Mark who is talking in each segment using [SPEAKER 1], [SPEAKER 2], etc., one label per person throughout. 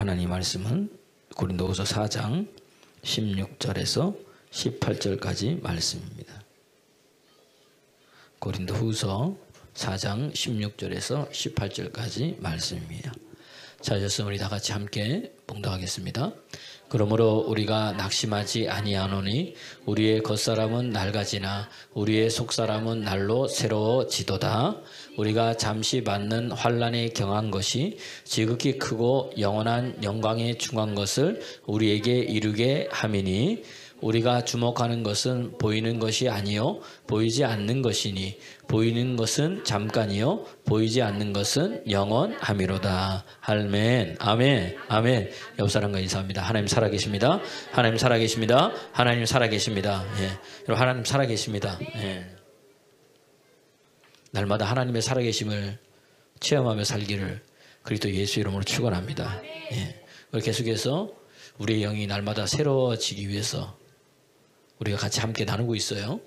[SPEAKER 1] 하나님 말씀은 고린도후서 4장 16절에서 18절까지 말씀입니다. 고린도후서 4장 16절에서 18절까지 말씀입니다. 찾으셨으면 우리 다 같이 함께 봉독하겠습니다. 그러므로 우리가 낙심하지 아니하노니 우리의 겉사람은 낡아지나 우리의 속사람은 날로 새로워지도다. 우리가 잠시 받는 환난에 경한 것이 지극히 크고 영원한 영광에 중한 것을 우리에게 이루게 함이니 우리가 주목하는 것은 보이는 것이 아니요 보이지 않는 것이니 보이는 것은 잠깐이요 보이지 않는 것은 영원함이로다. 아멘. 아멘. 아멘. 옆 사람과 인사합니다. 하나님 살아계십니다. 하나님 살아계십니다. 하나님 살아계십니다. 예. 여러분 하나님 살아계십니다. 예. 날마다 하나님의 살아계심을 체험하며 살기를 그리스도 예수 이름으로 축원합니다. 예. 계속해서 우리의 영이 날마다 새로워지기 위해서 우리가 같이 함께 나누고 있어요.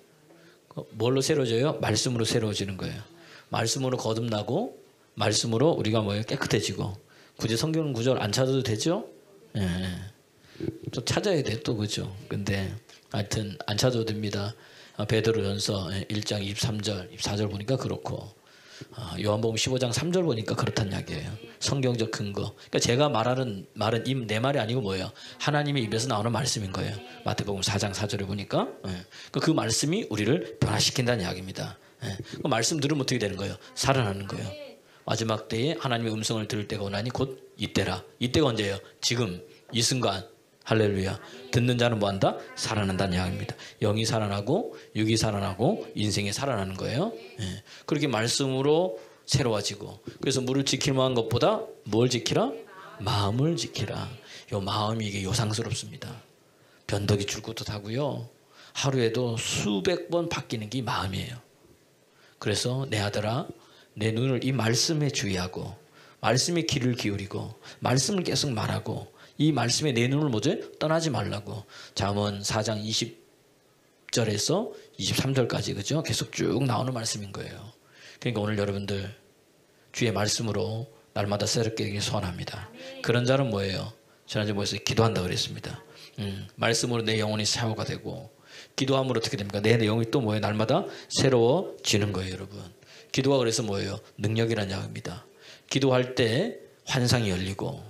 [SPEAKER 1] 뭘로 새로워져요? 말씀으로 새로워지는 거예요. 말씀으로 거듭나고 말씀으로 우리가 뭐예요? 깨끗해지고. 굳이 성경 구절 안 찾아도 되죠? 예. 좀 찾아야 돼 또 그죠? 근데 하여튼 안 찾아도 됩니다. 베드로전서 1장 23절, 24절 보니까 그렇고 요한복음 15장 3절 보니까 그렇단 이야기예요. 성경적 근거. 그러니까 제가 말하는 말은 내 말이 아니고 뭐예요? 하나님의 입에서 나오는 말씀인 거예요. 마태복음 4장 4절에 보니까 그 말씀이 우리를 변화시킨다는 이야기입니다. 그 말씀 들으면 어떻게 되는 거예요? 살아나는 거예요. 마지막 때에 하나님의 음성을 들을 때가 오나니 곧 이때라. 이때가 언제예요? 지금 이 순간. 할렐루야. 듣는 자는 뭐한다? 살아난다는 이야기입니다. 영이 살아나고 육이 살아나고 인생이 살아나는 거예요. 예. 그렇게 말씀으로 새로워지고. 그래서 물을 지킬만한 것보다 뭘 지키라? 마음을 지키라. 요 마음이 이게 요상스럽습니다. 변덕이 줄 것도 하고요. 하루에도 수백 번 바뀌는 게 마음이에요. 그래서 내 아들아 내 눈을 이 말씀에 주의하고 말씀에 귀를 기울이고 말씀을 계속 말하고 이 말씀에 내 눈을 뭐죠? 떠나지 말라고. 잠언 4장 20절에서 23절까지 그죠? 계속 쭉 나오는 말씀인 거예요. 그러니까 오늘 여러분들 주의 말씀으로 날마다 새롭게 되길 소원합니다. 그런 자는 뭐예요? 지난주에 뭐였어요? 기도한다 그랬습니다. 말씀으로 내 영혼이 사고가 되고 기도함으로 어떻게 됩니까? 내 영혼이 또 뭐예요? 날마다 새로워지는 거예요, 여러분. 기도가 그래서 뭐예요? 능력이라는 이야기입니다. 기도할 때 환상이 열리고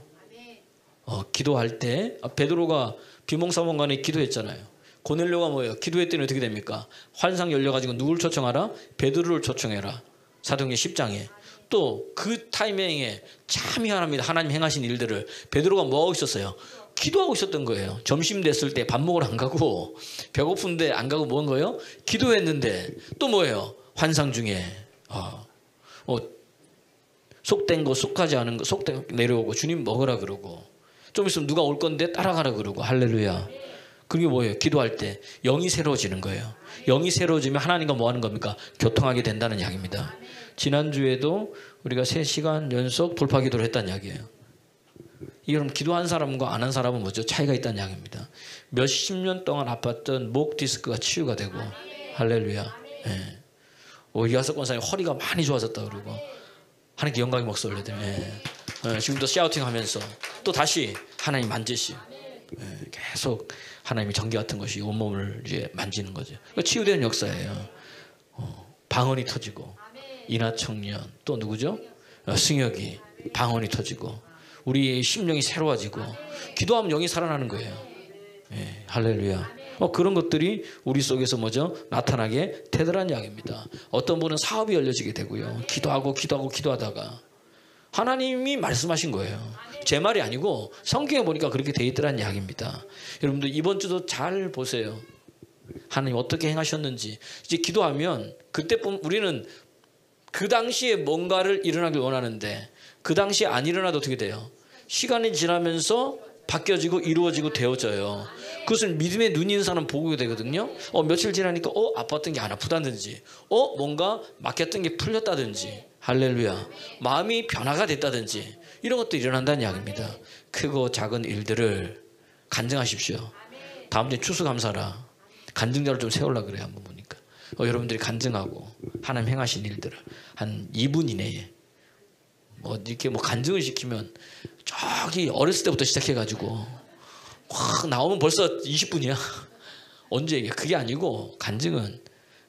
[SPEAKER 1] 기도할 때 베드로가 비몽사몽간에 기도했잖아요. 고넬료가 뭐예요? 기도했더니 어떻게 됩니까? 환상 열려가지고 누굴 초청하라? 베드로를 초청해라. 사도행전 10장에. 또 그 타이밍에 참 희한합니다. 하나님 행하신 일들을. 베드로가 뭐하고 있었어요? 기도하고 있었던 거예요. 점심 됐을 때 밥 먹으러 안 가고 배고픈데 안 가고 뭐 한 거예요? 기도했는데 또 뭐예요? 환상 중에 속된 거 속하지 않은 거 속된 거 내려오고 주님 먹으라 그러고 좀 있으면 누가 올 건데 따라가라 그러고. 할렐루야. 그게 뭐예요? 기도할 때 영이 새로워지는 거예요. 영이 새로워지면 하나님과 뭐 하는 겁니까? 교통하게 된다는 이야기입니다. 지난주에도 우리가 3시간 연속 돌파 기도를 했다는 이야기예요. 이 여러분 기도한 사람과 안 한 사람은 뭐죠? 차이가 있다는 이야기입니다. 몇십 년 동안 아팠던 목 디스크가 치유가 되고. 할렐루야. 예. 이하석 권사님 허리가 많이 좋아졌다 그러고 하나님께 영광의 목소리를 내드리면 지금도 샤우팅하면서 또 다시 하나님 만지시 계속 하나님이 전기 같은 것이 온몸을 이제 만지는 거죠. 치유되는 역사예요. 방언이 터지고 인하청년 또 누구죠? 승혁이 방언이 터지고 우리의 심령이 새로워지고 기도하면 영이 살아나는 거예요. 할렐루야. 그런 것들이 우리 속에서 뭐죠? 나타나게 되더란 이야기입니다. 어떤 분은 사업이 열려지게 되고요. 기도하다가 하나님이 말씀하신 거예요. 제 말이 아니고 성경에 보니까 그렇게 돼 있더란 이야기입니다. 여러분들 이번 주도 잘 보세요. 하나님 어떻게 행하셨는지. 이제 기도하면 그때뿐 우리는 그 당시에 뭔가를 일어나길 원하는데 그 당시에 안 일어나도 어떻게 돼요? 시간이 지나면서 바뀌어지고 이루어지고 되어져요. 그것을 믿음의 눈이 있는 사람 보고 되거든요. 며칠 지나니까 아팠던 게 안 아프다든지 뭔가 막혔던 게 풀렸다든지. 할렐루야. 마음이 변화가 됐다든지 이런 것도 일어난다는 이야기입니다. 크고 작은 일들을 간증하십시오. 다음 주에 추수감사라. 간증자를 좀 세우려고 그래요. 한번 보니까 여러분들이 간증하고 하나님 행하신 일들을 한 2분 이내에 뭐 이렇게 뭐 간증을 시키면 저기 어렸을 때부터 시작해가지고 확 나오면 벌써 20분이야. 언제 얘기해? 그게 아니고 간증은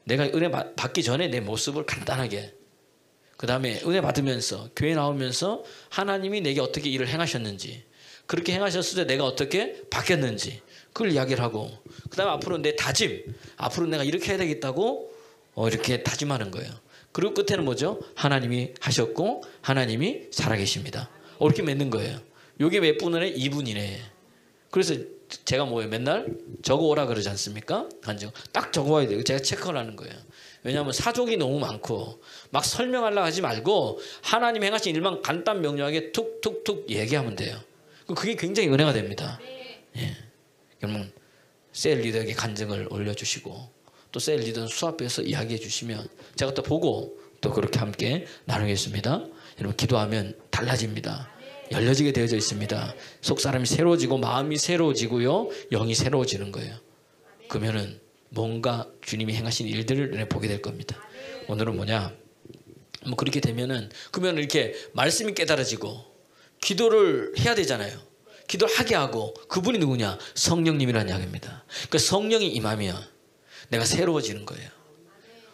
[SPEAKER 1] 내가 은혜 받기 전에 내 모습을 간단하게, 그 다음에 은혜 받으면서 교회 나오면서 하나님이 내게 어떻게 일을 행하셨는지, 그렇게 행하셨을 때 내가 어떻게 바뀌었는지 그걸 이야기를 하고, 그 다음에 앞으로 내 다짐, 앞으로 내가 이렇게 해야 되겠다고 이렇게 다짐하는 거예요. 그리고 끝에는 뭐죠? 하나님이 하셨고 하나님이 살아계십니다. 이렇게 맺는 거예요. 요게 몇 분이네? 2분이네. 그래서 제가 뭐예요? 맨날 적어오라 그러지 않습니까? 간증 딱 적어와야 돼요. 제가 체크를 하는 거예요. 왜냐하면 사족이 너무 많고 막 설명하려고 하지 말고 하나님 행하신 일만 간단 명료하게 툭툭툭 얘기하면 돼요. 그게 굉장히 은혜가 됩니다. 예. 그러면 셀 리더에게 간증을 올려주시고 또 셀 리더는 수업에서 이야기해 주시면 제가 또 보고 또 그렇게 함께 나누겠습니다. 여러분 기도하면 달라집니다. 열려지게 되어져 있습니다. 속사람이 새로워지고 마음이 새로워지고요, 영이 새로워지는 거예요. 그러면은 뭔가 주님이 행하신 일들을 보게 될 겁니다. 오늘은 뭐냐? 뭐 그렇게 되면은 그러면 이렇게 말씀이 깨달아지고 기도를 해야 되잖아요. 기도를 하게 하고 그분이 누구냐? 성령님이라는 이야기입니다. 그러니까 성령이 임하면 내가 새로워지는 거예요.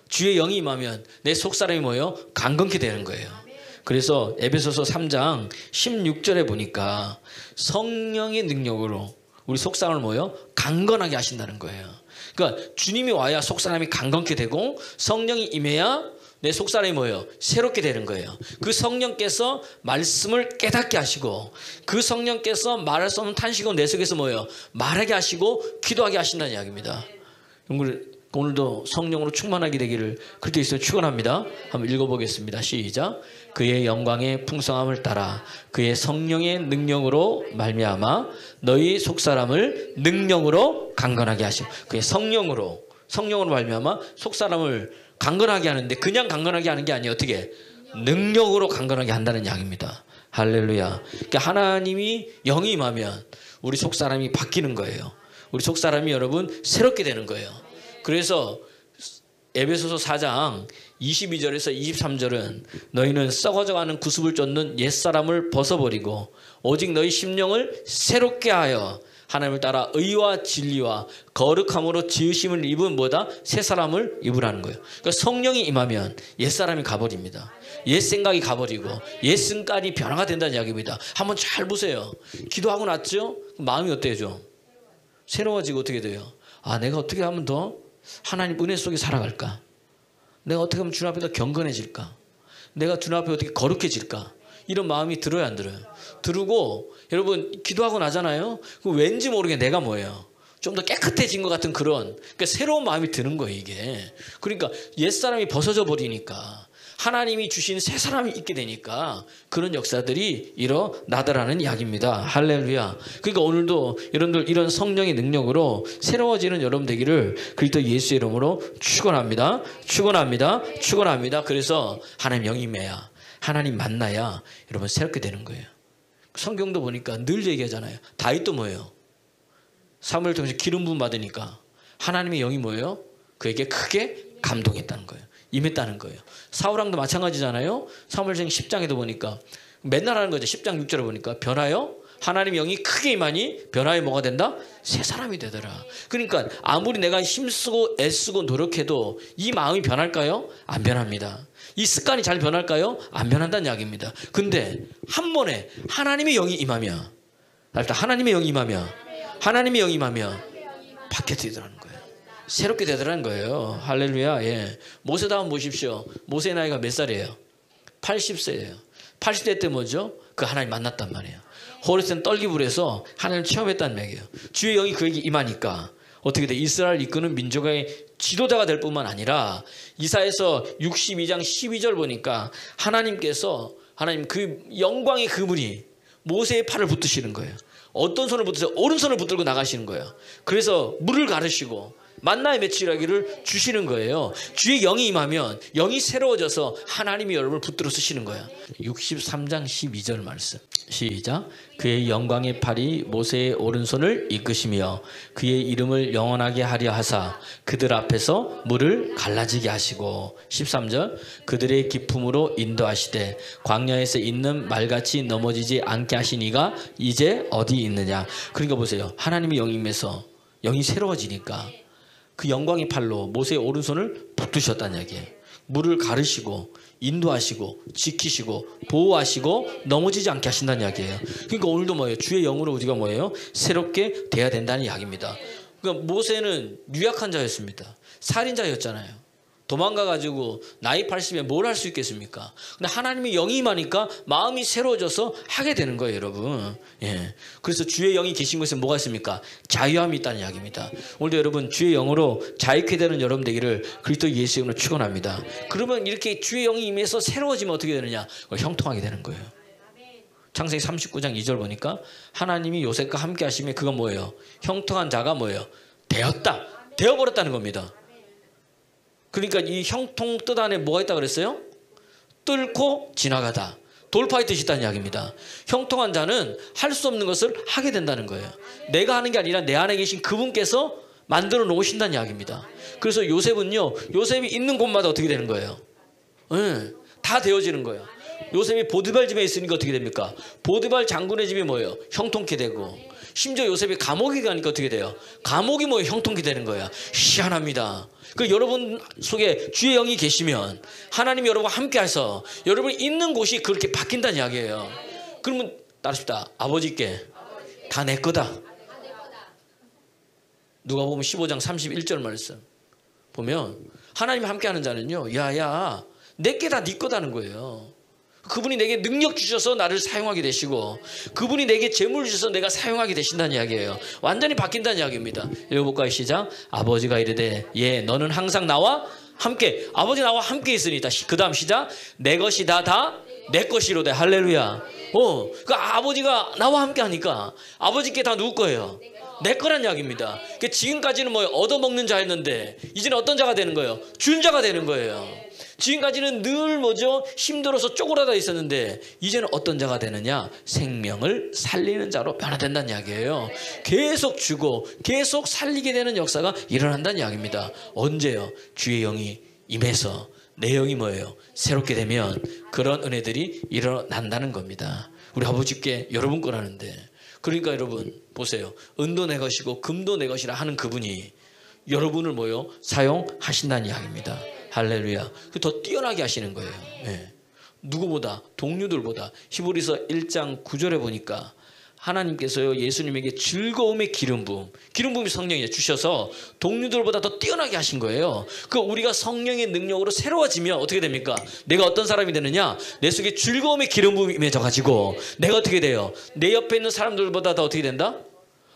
[SPEAKER 1] 주의 영이 임하면 내 속사람이 뭐예요? 강건케 되는 거예요. 그래서 에베소서 3장 16절에 보니까 성령의 능력으로 우리 속사람을 뭐예요? 강건하게 하신다는 거예요. 그러니까 주님이 와야 속사람이 강건케 되고 성령이 임해야 내 속사람이 뭐예요? 새롭게 되는 거예요. 그 성령께서 말씀을 깨닫게 하시고 그 성령께서 말할 수 없는 탄식을 내 속에서 뭐예요? 말하게 하시고 기도하게 하신다는 이야기입니다. 오늘도 성령으로 충만하게 되기를 그렇게 있으면 축원합니다. 한번 읽어보겠습니다. 시작. 그의 영광의 풍성함을 따라 그의 성령의 능력으로 말미암아 너희 속사람을 능력으로 강건하게 하시고, 그의 성령으로 말미암아 속사람을 강건하게 하는데 그냥 강건하게 하는 게 아니에요. 어떻게? 능력으로 강건하게 한다는 이야기입니다. 할렐루야. 그러니까 하나님이 영이 임하면 우리 속사람이 바뀌는 거예요. 우리 속사람이 여러분 새롭게 되는 거예요. 그래서 에베소서 4장 22절에서 23절은 너희는 썩어져가는 구습을 쫓는 옛사람을 벗어버리고 오직 너희 심령을 새롭게 하여 하나님을 따라 의와 진리와 거룩함으로 지으심을 입은 뭐다? 새 사람을 입으라는 거예요. 그러니까 성령이 임하면 옛사람이 가버립니다. 옛 생각이 가버리고 옛 생각이 변화가 된다는 이야기입니다. 한번 잘 보세요. 기도하고 났죠? 마음이 어때요? 좀 새로워지고 어떻게 돼요? 아, 내가 어떻게 하면 더 하나님 은혜 속에 살아갈까? 내가 어떻게 하면 주님 앞에 더 경건해질까? 내가 주님 앞에 어떻게 거룩해질까? 이런 마음이 들어요, 안 들어요? 들고 여러분 기도하고 나잖아요. 그럼 왠지 모르게 내가 뭐예요? 좀 더 깨끗해진 것 같은 그러니까 새로운 마음이 드는 거예요, 이게. 그러니까 옛사람이 벗어져 버리니까 하나님이 주신 새 사람이 있게 되니까 그런 역사들이 일어나더라는 이야기입니다. 할렐루야. 그러니까 오늘도 여러분들 이런 성령의 능력으로 새로워지는 여러분 되기를 그리스도 예수의 이름으로 축원합니다. 축원합니다. 축원합니다. 그래서 하나님 영임해야, 하나님 만나야 여러분 새롭게 되는 거예요. 성경도 보니까 늘 얘기하잖아요. 다윗도 뭐예요? 사무엘 통해서 기름 부음 받으니까 하나님의 영이 뭐예요? 그에게 크게 감동했다는 거예요. 임했다는 거예요. 사울왕도 마찬가지잖아요. 사무엘상 10장에도 보니까 맨날 하는 거죠. 10장 6절에 보니까 변하여 하나님의 영이 크게 임하니 변화에 뭐가 된다? 새 사람이 되더라. 그러니까 아무리 내가 힘쓰고 애쓰고 노력해도 이 마음이 변할까요? 안 변합니다. 이 습관이 잘 변할까요? 안 변한다는 이야기입니다. 근데 한 번에 하나님의 영이 임하면, 하나님의 영이 임하면 바뀌게 되더라는 거예요. 새롭게 되더라는 거예요. 할렐루야. 예. 모세도 한번 보십시오. 모세의 나이가 몇 살이에요? 80세예요. 80세 때 뭐죠? 그 하나님 만났단 말이에요. 호레스는 떨기불에서 하나님을 체험했다는 얘기예요. 주의 영이 그에게 임하니까 어떻게 돼? 이스라엘 이끄는 민족의 지도자가 될 뿐만 아니라 이사야서 62장 12절 보니까 하나님께서 하나님 그 영광의 그분이 모세의 팔을 붙드시는 거예요. 어떤 손을 붙드세요? 오른손을 붙들고 나가시는 거예요. 그래서 물을 가르시고 만나의 맺히라기를 주시는 거예요. 주의 영이 임하면 영이 새로워져서 하나님이 여러분을 붙들어 쓰시는 거야. 63장 12절 말씀 시작. 그의 영광의 팔이 모세의 오른손을 이끄시며 그의 이름을 영원하게 하려 하사 그들 앞에서 물을 갈라지게 하시고 13절 그들의 기품으로 인도하시되 광야에서 있는 말같이 넘어지지 않게 하시니가 이제 어디 있느냐. 그러니까 보세요. 하나님의 영이 임해서 영이 새로워지니까 그 영광의 팔로 모세의 오른손을 붙드셨다는 얘기예요. 물을 가르시고 인도하시고 지키시고 보호하시고 넘어지지 않게 하신다는 이야기예요. 그러니까 오늘도 뭐예요? 주의 영으로 우리가 뭐예요? 새롭게 돼야 된다는 이야기입니다. 그러니까 모세는 유약한 자였습니다. 살인자였잖아요. 도망가가지고 나이 80에 뭘 할 수 있겠습니까? 근데 하나님의 영이 임하니까 마음이 새로워져서 하게 되는 거예요, 여러분. 예. 그래서 주의 영이 계신 곳에 뭐가 있습니까? 자유함이 있다는 이야기입니다. 오늘도 여러분 주의 영으로 자유케 되는 여러분 되기를 그리스도 예수의 이름으로 축원합니다. 그러면 이렇게 주의 영이 임해서 새로워지면 어떻게 되느냐? 형통하게 되는 거예요. 창세기 39장 2절 보니까 하나님이 요셉과 함께 하시면 그건 뭐예요? 형통한 자가 뭐예요? 되어버렸다는 겁니다. 그러니까 이 형통 뜻 안에 뭐가 있다고 그랬어요? 뚫고 지나가다. 돌파의 뜻이 있다는 이야기입니다. 형통한 자는 할 수 없는 것을 하게 된다는 거예요. 내가 하는 게 아니라 내 안에 계신 그분께서 만들어 놓으신다는 이야기입니다. 그래서 요셉은요, 요셉이 있는 곳마다 어떻게 되는 거예요? 네, 다 되어지는 거예요. 요셉이 보디발 집에 있으니까 어떻게 됩니까? 보디발 장군의 집이 뭐예요? 형통케 되고, 심지어 요셉이 감옥에 가니까 어떻게 돼요? 감옥이 뭐예요? 형통케 되는 거야. 희한합니다. 그 여러분 속에 주의 영이 계시면 하나님이 여러분과 함께 하셔서 여러분이 있는 곳이 그렇게 바뀐다는 이야기예요. 그러면 따르십시다. 아버지께 다 내 거다. 누가 보면 15장 31절 말씀 보면 하나님이 함께 하는 자는요, 야야 내게 다 네 거다는 거예요. 그분이 내게 능력 주셔서 나를 사용하게 되시고 그분이 내게 재물 주셔서 내가 사용하게 되신다는 이야기예요. 완전히 바뀐다는 이야기입니다. 읽어볼까요? 시작. 아버지가 이르되 예 너는 항상 나와 함께. 아버지 나와 함께 있으니까 그 다음 시작. 내 것이 다 내 것이로되 할렐루야. 그 아버지가 나와 함께 하니까 아버지께 다 누구 거예요? 내 거란 이야기입니다. 지금까지는 뭐 얻어먹는 자였는데 이제는 어떤 자가 되는 거예요? 준 자가 되는 거예요. 지금까지는 늘 뭐죠? 힘들어서 쪼그라다 있었는데 이제는 어떤 자가 되느냐? 생명을 살리는 자로 변화된다는 이야기예요. 계속 주고 계속 살리게 되는 역사가 일어난다는 이야기입니다. 언제요? 주의 영이 임해서 내 영이 뭐예요? 새롭게 되면 그런 은혜들이 일어난다는 겁니다. 우리 아버지께 여러분 거라는데, 그러니까 여러분 보세요. 은도 내 것이고 금도 내 것이라 하는 그분이 여러분을 뭐요? 사용하신다는 이야기입니다. 할렐루야. 더 뛰어나게 하시는 거예요. 네. 누구보다, 동료들보다. 히브리서 1장 9절에 보니까 하나님께서요 예수님에게 즐거움의 기름 부음이 성령에 주셔서 동료들보다 더 뛰어나게 하신 거예요. 그 우리가 성령의 능력으로 새로워지면 어떻게 됩니까? 내가 어떤 사람이 되느냐? 내 속에 즐거움의 기름 부음이 임해져 가지고 내가 어떻게 돼요? 내 옆에 있는 사람들보다 더 어떻게 된다?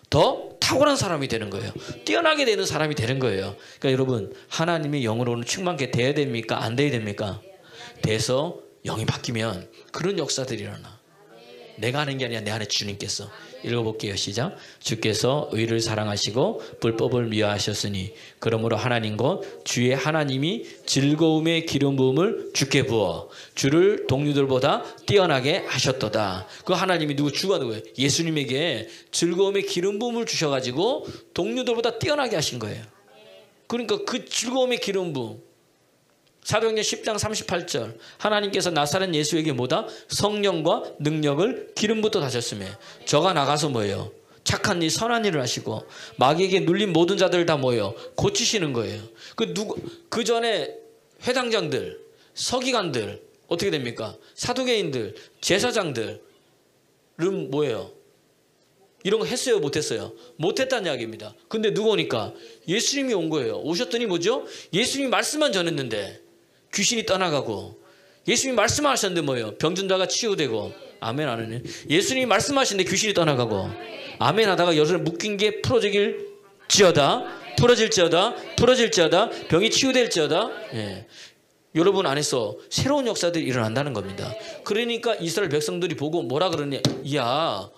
[SPEAKER 1] 더 탁월한 사람이 되는 거예요. 뛰어나게 되는 사람이 되는 거예요. 그러니까 여러분 하나님의 영으로는 충만케 돼야 됩니까? 안 돼야 됩니까? 돼서 영이 바뀌면 그런 역사들이 일어나. 내가 하는 게 아니라 내 안에 주님께서. 읽어볼게요. 시작. 주께서 의를 사랑하시고 불법을 미워하셨으니 그러므로 하나님 곧 주의 하나님이 즐거움의 기름 부음을 주께 부어 주를 동료들보다 뛰어나게 하셨도다. 그 하나님이 주가 누구예요? 예수님에게 즐거움의 기름 부음을 주셔가지고 동료들보다 뛰어나게 하신 거예요. 그러니까 그 즐거움의 기름 부음, 사도행전 10장 38절 하나님께서 나사렛 예수에게 뭐다? 성령과 능력을 기름부터 다셨으며 저가 나가서 뭐예요? 착한 일 선한 일을 하시고 마귀에게 눌린 모든 자들을 다 뭐예요? 고치시는 거예요. 그 전에 회당장들, 서기관들 어떻게 됩니까? 사두개인들, 제사장들은 뭐예요? 이런 거 했어요? 못했어요? 못했다는 이야기입니다. 근데 누가 오니까? 예수님이 온 거예요. 오셨더니 뭐죠? 예수님이 말씀만 전했는데 귀신이 떠나가고, 예수님이 말씀하셨는데 뭐예요? 병든 자가 치유되고, 아멘 안 하네. 예수님이 말씀하셨는데 귀신이 떠나가고, 아멘 하다가 여러분 묶인 게 풀어질지어다, 병이 치유될지어다. 예. 여러분 안에서 새로운 역사들이 일어난다는 겁니다. 그러니까 이스라엘 백성들이 보고 뭐라 그러냐? 야,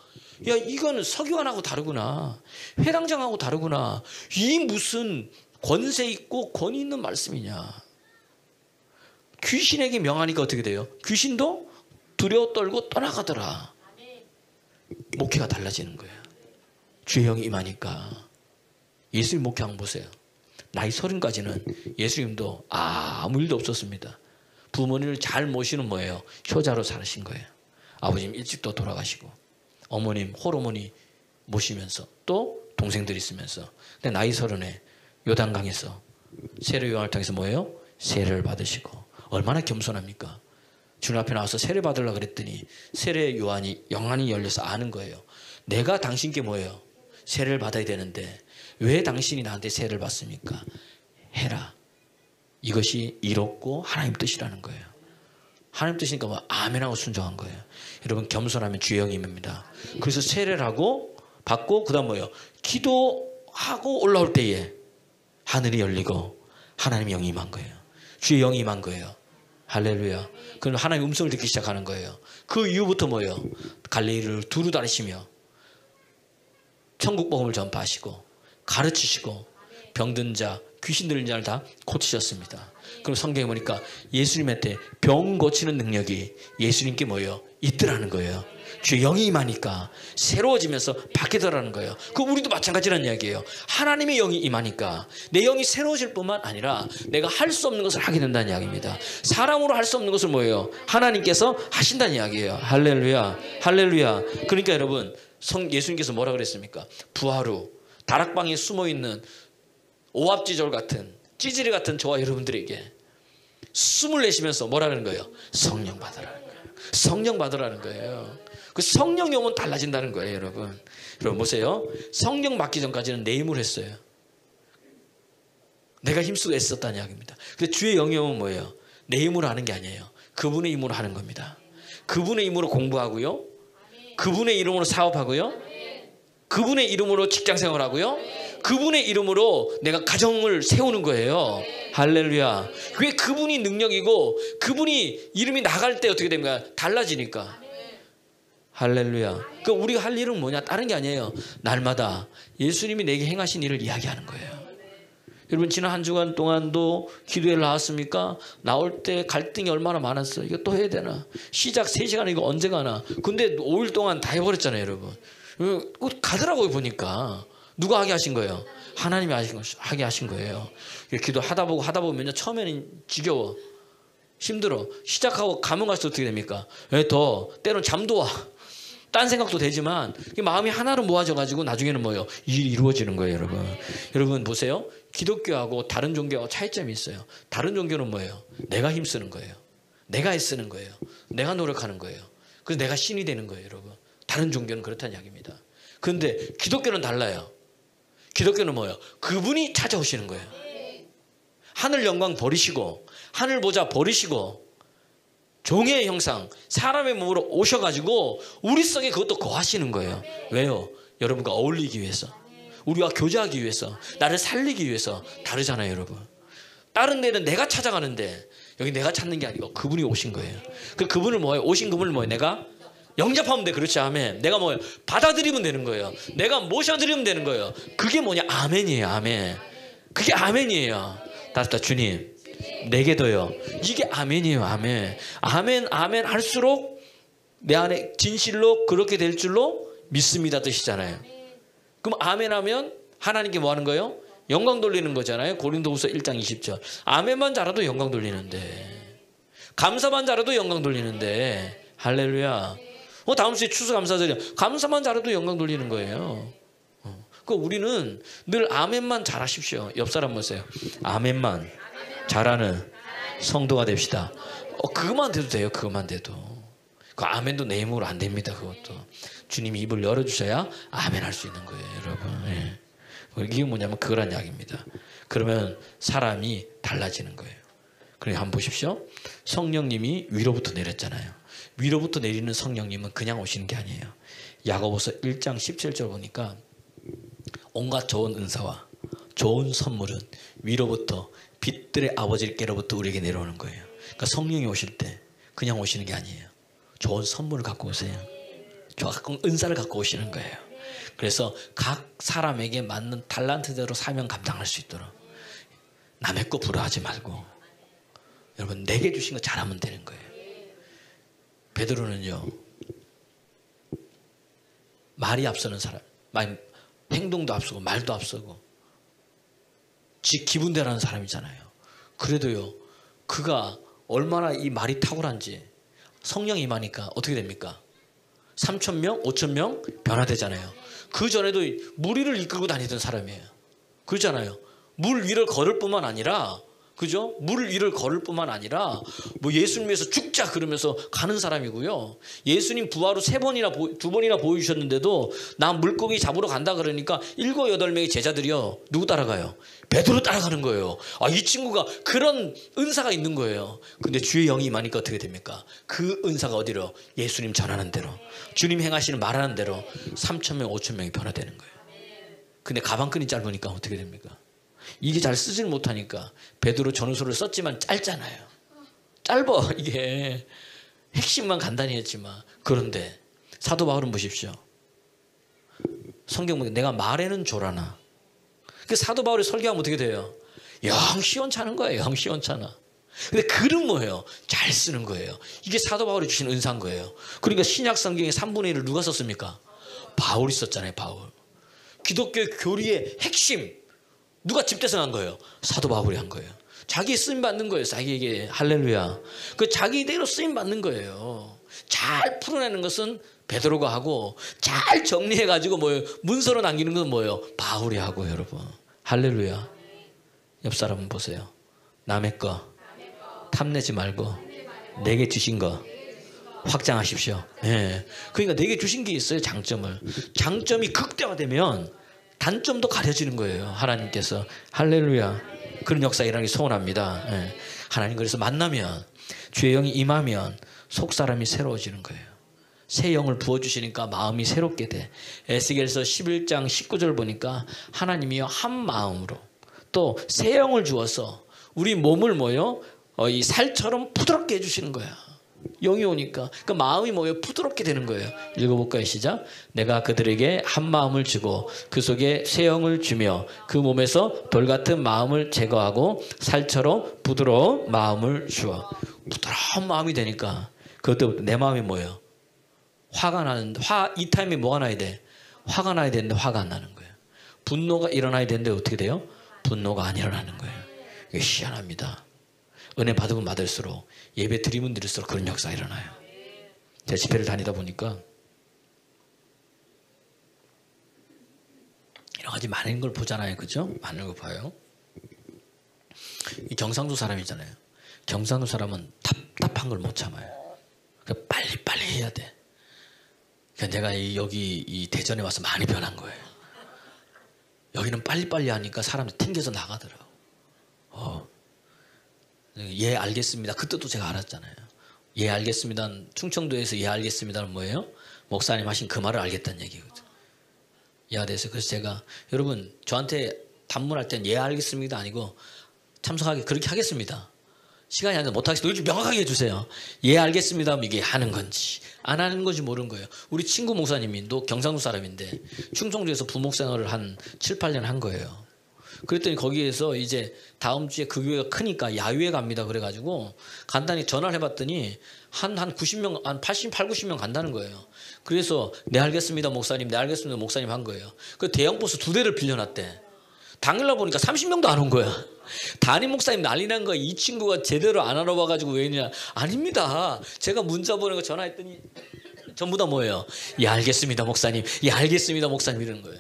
[SPEAKER 1] 이거는 서기관하고 다르구나. 회당장하고 다르구나. 이 무슨 권세 있고 권위 있는 말씀이냐? 귀신에게 명하니까 어떻게 돼요? 귀신도 두려워 떨고 떠나가더라. 목회가 달라지는 거예요. 주의 영이 임하니까. 예수님 목회 한번 보세요. 나이 30까지는 예수님도 아무 일도 없었습니다. 부모님을 잘 모시는 뭐예요? 효자로 살으신 거예요. 아버님 일찍 또 돌아가시고 어머님 홀어머니 모시면서 또 동생들 있으면서. 근데 나이 30에 요단강에서 세례 요한을 통해서 뭐예요? 세례를 받으시고. 얼마나 겸손합니까? 주님 앞에 나와서 세례 받으려고 그랬더니 세례 요한이 영안이 열려서 아는 거예요. 내가 당신께 뭐예요? 세례를 받아야 되는데 왜 당신이 나한테 세례를 받습니까? 해라. 이것이 이롭고 하나님 뜻이라는 거예요. 하나님 뜻이니까 뭐 아멘하고 순종한 거예요. 여러분 겸손하면 주의 영이 임합니다. 그래서 세례를 하고 받고 그 다음 뭐예요? 기도하고 올라올 때에 하늘이 열리고 하나님 영이 임한 거예요. 주의 영이 임한 거예요. 할렐루야. 그럼 하나님 음성을 듣기 시작하는 거예요. 그 이후부터 뭐예요? 갈릴리를 두루 다니시며 천국 복음을 전파하시고 가르치시고 병든 자, 귀신 들린 자를 다 고치셨습니다. 그럼 성경에 보니까 예수님한테 병 고치는 능력이 예수님께 뭐예요? 있더라는 거예요. 주의 영이 임하니까 새로워지면서 바뀌더라는 거예요. 그 우리도 마찬가지라는 이야기예요. 하나님의 영이 임하니까 내 영이 새로워질 뿐만 아니라 내가 할 수 없는 것을 하게 된다는 이야기입니다. 사람으로 할 수 없는 것을 뭐예요? 하나님께서 하신다는 이야기예요. 할렐루야. 할렐루야. 그러니까 여러분 예수님께서 뭐라 그랬습니까? 부활 후 다락방에 숨어있는 오합지졸 같은 찌질이 같은 저와 여러분들에게 숨을 내쉬면서 뭐라 그러는 거예요? 성령 받으라는 거예요. 성령 받으라는 거예요. 그 성령이 오면 달라진다는 거예요, 여러분. 여러분 보세요. 성령 받기 전까지는 내 힘으로 했어요. 내가 힘쓰고 애썼다는 이야기입니다. 근데 주의 영이 오면 뭐예요? 내 힘으로 하는 게 아니에요. 그분의 힘으로 하는 겁니다. 그분의 힘으로 공부하고요. 그분의 이름으로 사업하고요. 그분의 이름으로 직장생활하고요. 그분의 이름으로 내가 가정을 세우는 거예요. 할렐루야. 그게 그분이 능력이고 그분이 이름이 나갈 때 어떻게 됩니까? 달라지니까. 할렐루야. 그 우리가 할 일은 뭐냐? 다른 게 아니에요. 날마다 예수님이 내게 행하신 일을 이야기하는 거예요. 여러분 지난 한 주간 동안도 기도회 나왔습니까? 나올 때 갈등이 얼마나 많았어요. 이거 또 해야 되나? 시작 3시간 이거 언제 가나? 근데 5일 동안 다 해버렸잖아요, 여러분. 가더라고요, 보니까. 누가 하게 하신 거예요? 하나님이 하게 하신 거예요. 기도 하다 보면요. 처음에는 지겨워. 힘들어. 시작하고 가면 갈수록 어떻게 됩니까? 때로는 잠도 와. 딴 생각도 되지만 마음이 하나로 모아져가지고 나중에는 뭐예요? 일이 이루어지는 거예요, 여러분. 여러분 보세요. 기독교하고 다른 종교하고 차이점이 있어요. 다른 종교는 뭐예요? 내가 힘쓰는 거예요. 내가 애쓰는 거예요. 내가 노력하는 거예요. 그래서 내가 신이 되는 거예요, 여러분. 다른 종교는 그렇다는 이야기입니다. 그런데 기독교는 달라요. 기독교는 뭐예요? 그분이 찾아오시는 거예요. 하늘 영광 버리시고 하늘 보좌 버리시고 종의 형상 사람의 몸으로 오셔가지고 우리 속에 그것도 거하시는 거예요. 왜요? 여러분과 어울리기 위해서, 우리와 교제하기 위해서, 나를 살리기 위해서. 다르잖아요, 여러분. 다른 데는 내가 찾아가는데 여기 내가 찾는 게 아니고 그분이 오신 거예요. 그분을 뭐예요? 오신 그분을 뭐예요? 내가 영접하면 돼. 그렇지, 아멘. 내가 뭐예요? 받아들이면 되는 거예요. 내가 모셔드리면 되는 거예요. 그게 뭐냐? 아멘이에요, 아멘. 그게 아멘이에요. 다시 주님 내게도요. 이게 아멘이에요, 아멘. 아멘, 아멘 할수록 내 안에 진실로 그렇게 될 줄로 믿습니다 뜻이잖아요. 그럼 아멘 하면 하나님께 뭐 하는 거예요? 영광 돌리는 거잖아요. 고린도후서 1장 20절. 아멘만 잘해도 영광 돌리는데, 감사만 잘해도 영광 돌리는데. 할렐루야. 다음 주에 추수감사절이야. 감사만 잘해도 영광 돌리는 거예요. 우리는 늘 아멘만 잘하십시오. 옆 사람 보세요. 아멘만 잘하는 성도가 됩시다. 그것만 돼도 돼요. 그것만 돼도. 그 아멘도 내 힘으로 안 됩니다. 그것도 주님이 입을 열어주셔야 아멘 할 수 있는 거예요, 여러분. 예. 이게 뭐냐면 그거란 이야기입니다. 그러면 사람이 달라지는 거예요. 그러니까 한번 보십시오. 성령님이 위로부터 내렸잖아요. 위로부터 내리는 성령님은 그냥 오시는 게 아니에요. 야고보서 1장 17절 보니까 온갖 좋은 은사와 좋은 선물은 위로부터 빛들의 아버지께로부터 우리에게 내려오는 거예요. 그러니까 성령이 오실 때 그냥 오시는 게 아니에요. 좋은 선물을 갖고 오세요. 좋은 은사를 갖고 오시는 거예요. 그래서 각 사람에게 맞는 달란트대로 사명 감당할 수 있도록. 남의 거 부러워하지 말고 여러분 내게 주신 거 잘하면 되는 거예요. 베드로는요 말이 앞서는 사람, 행동도 앞서고 말도 앞서고 지 기분대로 하는 사람이잖아요. 그래도요 그가 얼마나 이 말이 탁월한지 성령이 임하니까 어떻게 됩니까? 3,000명, 5,000명 변화되잖아요. 그 전에도 무리를 이끌고 다니던 사람이에요. 그렇잖아요. 물 위를 걸을 뿐만 아니라, 그죠? 물 위를 걸을 뿐만 아니라 뭐 예수님 위해서 죽자 그러면서 가는 사람이고요. 예수님 부활 후 2번이나 보여주셨는데도 나 물고기 잡으러 간다 그러니까 7, 8명의 제자들이요 누구 따라가요? 베드로 따라가는 거예요. 아, 이 친구가 그런 은사가 있는 거예요. 근데 주의 영이 임하니까 어떻게 됩니까? 그 은사가 어디로? 예수님 전하는 대로, 주님 행하시는 말하는 대로 3,000명, 5,000명이 변화되는 거예요. 근데 가방끈이 짧으니까 어떻게 됩니까? 이게 잘 쓰지를 못하니까 베드로 전후서를 썼지만 짧잖아요. 짧아 이게. 핵심만 간단히 했지만. 그런데 사도 바울은 보십시오. 성경 보니까 내가 말에는 조라나. 그 사도 바울이 설교하면 어떻게 돼요? 영 시원찮은 거예요. 영 시원찮아. 근데 글은 뭐예요? 잘 쓰는 거예요. 이게 사도 바울이 주신 은사인 거예요. 그러니까 신약 성경의 3분의 1을 누가 썼습니까? 바울이 썼잖아요. 바울. 기독교 교리의 핵심 누가 집대성한 거예요? 사도 바울이 한 거예요. 자기 쓰임 받는 거예요. 자기에게. 할렐루야. 그 자기대로 쓰임 받는 거예요. 잘 풀어내는 것은 베드로가 하고 잘 정리해가지고 뭐예요? 문서로 남기는 건 뭐예요? 바울이 하고 여러분. 할렐루야. 옆 사람 보세요. 남의 거 탐내지 말고 내게 주신 거 확장하십시오. 네. 그러니까 내게 주신 게 있어요. 장점을. 장점이 극대화되면 단점도 가려지는 거예요. 하나님께서. 할렐루야. 그런 역사 일어나기 소원합니다. 네. 하나님 그래서 만나면 주의 영이 임하면 속사람이 새로워지는 거예요. 새 영을 부어주시니까 마음이 새롭게 돼. 에스겔서 11장 19절 보니까 하나님이요 한 마음으로 또 새 영을 주어서 우리 몸을 뭐요? 이 살처럼 부드럽게 해주시는 거야. 영이 오니까 그 마음이 뭐예요? 부드럽게 되는 거예요. 읽어볼까요? 시작. 내가 그들에게 한 마음을 주고 그 속에 새 영을 주며 그 몸에서 돌같은 마음을 제거하고 살처럼 부드러운 마음을 주어. 부드러운 마음이 되니까 그것도 내 마음이 뭐예요? 화가 나는데 이 타임에 뭐가 나야 돼? 화가 나야 되는데 화가 안 나는 거예요. 분노가 일어나야 되는데 어떻게 돼요? 분노가 안 일어나는 거예요. 이게 희한합니다. 은혜 받으면 받을수록 예배 드리면 드릴수록 그런 역사가 일어나요. 제가 집회를 다니다 보니까 여러 가지 많은 걸 보잖아요. 그죠? 많은 걸 봐요. 이 경상도 사람이잖아요. 경상도 사람은 답답한 걸 못 참아요. 그러니까 빨리빨리 해야 돼. 그러니까 내가 여기 이 대전에 와서 많이 변한 거예요. 여기는 빨리빨리 하니까 사람들이 튕겨서 나가더라고. 예 알겠습니다. 그 뜻도 제가 알았잖아요. 예 알겠습니다. 충청도에서 예 알겠습니다는 뭐예요? 목사님 하신 그 말을 알겠다는 얘기거든요. 야대에서. 그래서 제가 여러분 저한테 단문할 땐 예 알겠습니다 아니고 참석하게 그렇게 하겠습니다. 시간이 안 돼 못하겠어요. 이렇게 명확하게 해주세요. 예 알겠습니다 하면 이게 하는 건지 안 하는 건지 모르는 거예요. 우리 친구 목사님이 또 경상도 사람인데 충청도에서 부목 생활을 한 7, 8년 한 거예요. 그랬더니 거기에서 이제 다음 주에 그 교회가 크니까 야유회 갑니다. 그래가지고 간단히 전화를 해봤더니 한 90명, 한 88, 90명 간다는 거예요. 그래서 네 알겠습니다 목사님, 네 알겠습니다 목사님 한 거예요. 그 대형 버스 2대를 빌려놨대. 당일날 보니까 30명도 안 온 거야. 담임 목사님 난리 난 거야. 이 친구가 제대로 안 알아봐가지고 왜 이러냐. 아닙니다. 제가 문자 보내고 전화했더니 전부 다 뭐예요? 예 알겠습니다 목사님, 예 알겠습니다 목사님 이러는 거예요.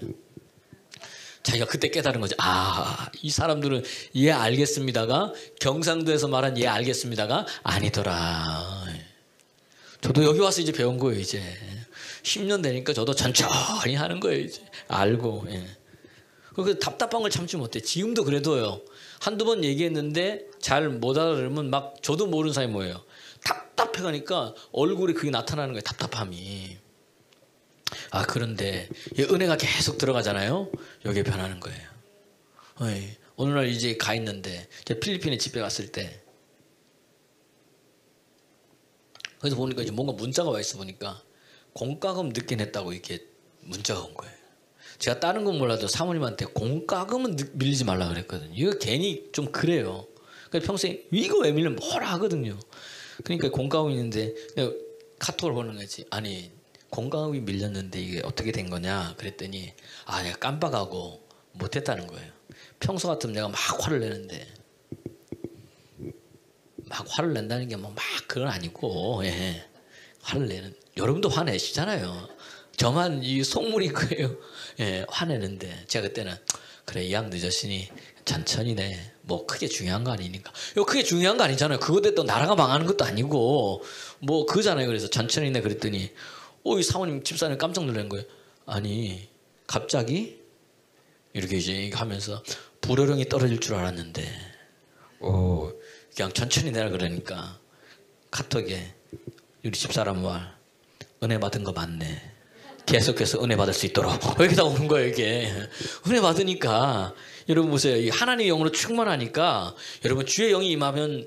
[SPEAKER 1] 자기가 그때 깨달은 거죠. 아, 이 사람들은 예 알겠습니다가 경상도에서 말한 예 알겠습니다가 아니더라. 저도 여기 와서 이제 배운 거예요. 이제 10년 되니까 저도 천천히 하는 거예요. 이제 알고. 예. 그 답답한 걸 참지 못해. 지금도 그래도요. 한두 번 얘기했는데 잘 못 알아들으면 막 저도 모르는 사람이 뭐예요. 답답해가니까 얼굴에 그게 나타나는 거예요. 답답함이. 아 그런데 은혜가 계속 들어가잖아요. 여기에 변하는 거예요. 어느 날 이제 가 있는데 제가 필리핀에 집에 갔을 때 그래서 보니까 이제 뭔가 문자가 와 있어 보니까 공과금 늦게 냈다고 이렇게 문자가 온 거예요. 제가 다른 건 몰라도 사모님한테 공과금은 밀리지 말라 그랬거든요. 이거 괜히 좀 그래요. 그러니까 평소에 이거 왜 밀려 뭐라 하거든요. 그러니까 공과금이 있는데 내가 카톡을 보는 거지. 아니 공과금이 밀렸는데 이게 어떻게 된 거냐 그랬더니 내가 깜빡하고 못했다는 거예요. 평소 같으면 내가 막 화를 내는데 막 화를 낸다는 게 막 그건 아니고 화를 내는 여러분도 화내시잖아요. 저만 이 속물이 거예요. 화내는데 제가 그때는 그래 이왕 늦었으니 천천히 내. 뭐 크게 중요한 거 아니니까. 이거 크게 중요한 거 아니잖아요. 그거 됐다고 나라가 망하는 것도 아니고 뭐 그잖아요. 그래서 천천히 내 그랬더니 이 사모님 집사님 깜짝 놀란 거예요. 아니 갑자기 이렇게 이제 하면서 불호령이 떨어질 줄 알았는데 그냥 천천히 내라 그러니까 카톡에 우리 집사람 말 은혜 받은 거 맞네. 계속해서 은혜 받을 수 있도록 이렇게 다 오는 거예요. 이게 은혜 받으니까 여러분 보세요. 하나님의 영으로 충만하니까 여러분 주의 영이 임하면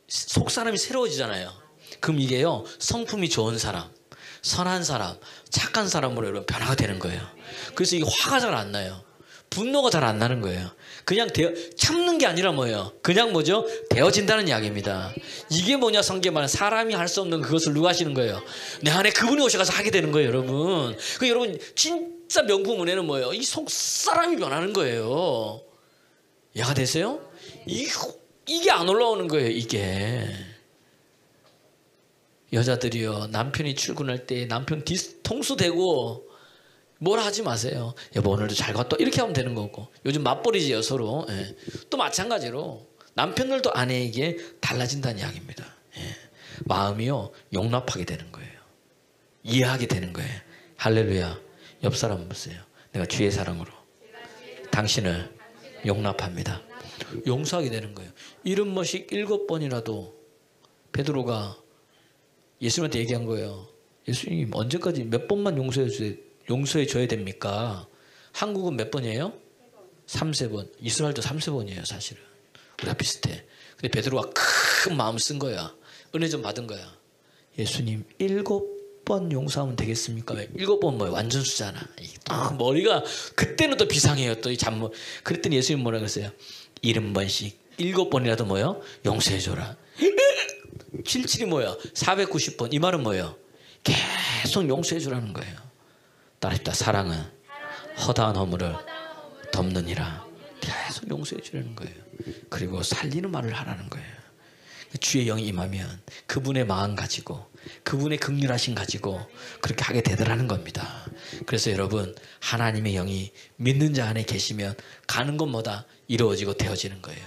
[SPEAKER 1] 속사람이 새로워지잖아요. 그럼 이게요 성품이 좋은 사람, 선한 사람, 착한 사람으로 여러분 변화가 되는 거예요. 그래서 이게 화가 잘 안 나요. 분노가 잘 안 나는 거예요. 그냥 참는 게 아니라 뭐예요? 그냥 뭐죠? 되어진다는 이야기입니다. 이게 뭐냐 성경에 말하는 사람이 할 수 없는 그것을 누가 하시는 거예요? 내 안에 그분이 오셔서 하게 되는 거예요, 여러분. 여러분 진짜 명품 은혜는 뭐예요? 이 속사람이 변하는 거예요. 이해가 되세요? 이게 안 올라오는 거예요, 이게. 여자들이요, 남편이 출근할 때 남편 뒤통수 대고 뭐라 하지 마세요. 여보 오늘도 잘 갔다 이렇게 하면 되는 거고. 요즘 맞벌이지요 서로. 또 마찬가지로 남편들도 아내에게 달라진다는 이야기입니다. 마음이요 용납하게 되는 거예요. 이해하게 되는 거예요. 할렐루야. 옆 사람 보세요. 내가 주의 사랑으로 당신을 용납합니다. 용서하게 되는 거예요. 70번씩 7번이라도 베드로가 예수님한테 얘기한 거예요. 예수님 언제까지 몇 번만 용서해 줘야 됩니까? 한국은 몇 번이에요? 3세번. 이스라엘도 3세번이에요 사실은. 우리가 비슷해. 근데 베드로가 큰 마음 쓴 거야. 은혜 좀 받은 거야. 예수님 7번 용서하면 되겠습니까? 7번 뭐예요? 완전 수잖아. 머리가 그때는 또 비상해요. 또 이 잠못. 그랬더니 예수님 뭐라 그랬어요? 70번씩 7번이라도 뭐요? 용서해 줘라. 77이 뭐야? 490번. 이 말은 뭐예요? 계속 용서해 주라는 거예요. 따라합시다. 사랑은 허다한 허물을 덮느니라. 계속 용서해 주라는 거예요. 그리고 살리는 말을 하라는 거예요. 주의 영이 임하면 그분의 마음 가지고 그분의 긍휼하심 가지고 그렇게 하게 되더라는 겁니다. 그래서 여러분 하나님의 영이 믿는 자 안에 계시면 가는 것마다 이루어지고 되어지는 거예요.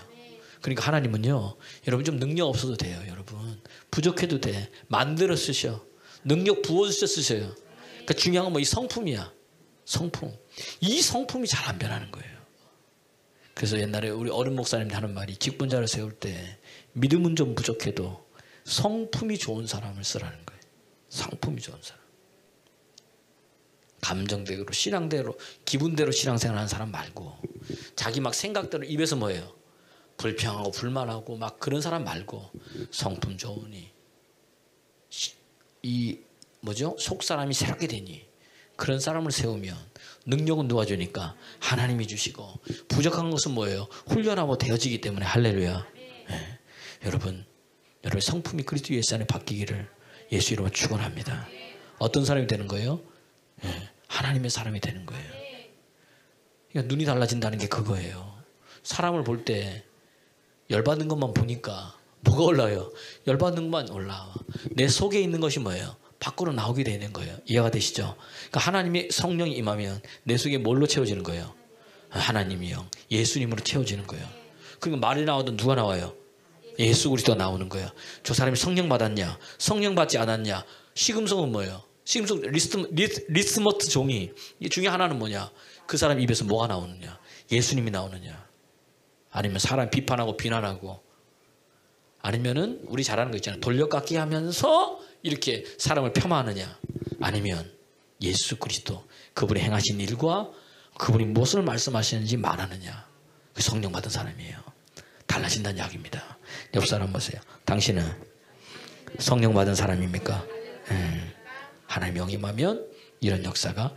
[SPEAKER 1] 그러니까 하나님은요 여러분 좀 능력 없어도 돼요. 여러분 부족해도 돼. 만들어 쓰셔. 능력 부어주셔 쓰셔요. 그러니까 중요한 건 뭐 이 성품이야. 성품. 이 성품이 잘 안 변하는 거예요. 그래서 옛날에 우리 어른 목사님이 하는 말이 직분자를 세울 때 믿음은 좀 부족해도 성품이 좋은 사람을 쓰라는 거예요. 성품이 좋은 사람. 감정대로 신앙대로 기분대로 신앙생활하는 사람 말고 자기 막 생각대로 입에서 뭐예요? 불평하고 불만하고 막 그런 사람 말고 성품 좋으니 이 뭐죠? 속사람이 새롭게 되니 그런 사람을 세우면 능력은 누가 주니까 하나님이 주시고 부족한 것은 뭐예요? 훈련하고 되어지기 때문에 할렐루야. 여러분 성품이 그리스도 예수 안에 바뀌기를 예수 이름으로 축원합니다. 어떤 사람이 되는 거예요? 하나님의 사람이 되는 거예요. 그러니까 눈이 달라진다는 게 그거예요. 사람을 볼 때 열받는 것만 보니까 뭐가 올라요? 열받는 것만 올라와. 내 속에 있는 것이 뭐예요? 밖으로 나오게 되는 거예요. 이해가 되시죠? 그러니까 하나님의 성령이 임하면 내 속에 뭘로 채워지는 거예요? 하나님의 영, 예수님으로 채워지는 거예요. 그러니까 말이 나와도 누가 나와요? 예수 그리스도가 나오는 거예요. 저 사람이 성령 받았냐? 성령 받지 않았냐? 시금석은 뭐예요? 시금석 리스머트 종이 이 중에 하나는 뭐냐? 그 사람 입에서 뭐가 나오느냐? 예수님이 나오느냐? 아니면 사람 비판하고 비난하고 아니면은 우리 잘하는 거 있잖아요. 돌려깎기 하면서 이렇게 사람을 폄하하느냐? 아니면 예수 그리스도 그분이 행하신 일과 그분이 무엇을 말씀하시는지 말하느냐? 그 성령 받은 사람이에요. 달라진다는 이야기입니다. 옆 사람 보세요. 당신은 성령 받은 사람입니까? 하나님 영이 임하면 이런 역사가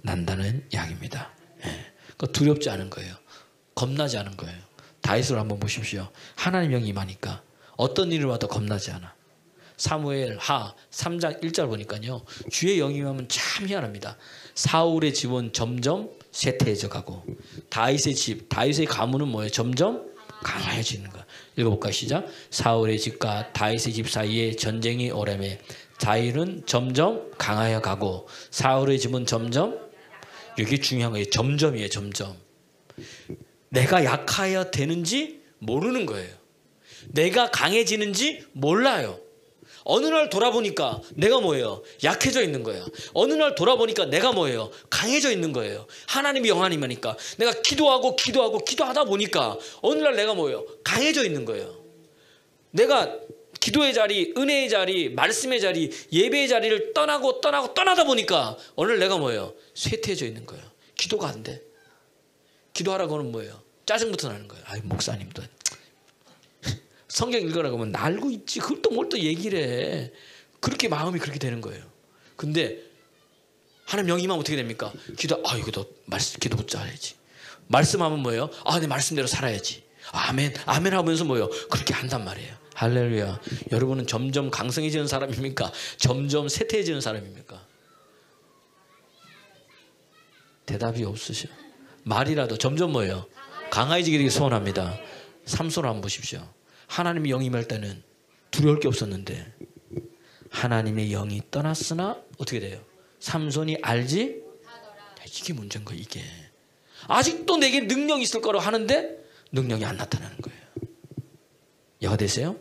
[SPEAKER 1] 난다는 이야기입니다. 그 두렵지 않은 거예요. 겁나지 않은 거예요. 다윗을 한번 보십시오. 하나님 영이 임하니까 어떤 일을 와도 겁나지 않아. 사무엘 하 3장 1절 보니까요. 주의 영이 임하면 참 희한합니다. 사울의 집은 점점 쇠퇴해져 가고 다윗의 집, 다윗의 가문은 뭐예요? 점점 강해지는 거야. 읽어볼까요? 시작. 사울의 집과 다윗의 집 사이에 전쟁이 오래매 다윗은 점점 강하여 가고 사울의 집은 점점, 이게 중요한 거예요. 점점이에요. 점점. 내가 약하여 되는지 모르는 거예요. 내가 강해지는지 몰라요. 어느 날 돌아보니까 내가 뭐예요? 약해져 있는 거예요. 어느 날 돌아보니까 내가 뭐예요? 강해져 있는 거예요. 하나님이 영하니까 내가 기도하다 보니까 어느 날 내가 뭐예요? 강해져 있는 거예요. 내가 기도의 자리, 은혜의 자리, 말씀의 자리, 예배의 자리를 떠나다 보니까 어느 날 내가 뭐예요? 쇠퇴해져 있는 거예요. 기도가 안 돼. 기도하라고 하면 뭐예요? 짜증부터 나는 거예요. 아이, 목사님도 성경 읽으라고 하면 나 알고 있지. 그걸 또 뭘 또 얘기를 해. 그렇게 마음이 그렇게 되는 거예요. 근데 하나님 영이 임하면 어떻게 됩니까? 이거 기도 붙잡아야지. 말씀하면 뭐예요? 내 말씀대로 살아야지. 아멘 하면서 뭐예요? 그렇게 한단 말이에요. 할렐루야. 여러분은 점점 강성해지는 사람입니까? 점점 쇠퇴해지는 사람입니까? 대답이 없으셔. 말이라도 점점 뭐예요? 강해지게 되기 소원합니다. 삼손을 한번 보십시오. 하나님의 영이 임할 때는 두려울 게 없었는데 하나님의 영이 떠났으나 어떻게 돼요? 삼손이 알지? 이게 문제인 거예요. 이게 아직도 내게 능력이 있을 거라고 하는데 능력이 안 나타나는 거예요. 이해가 되세요?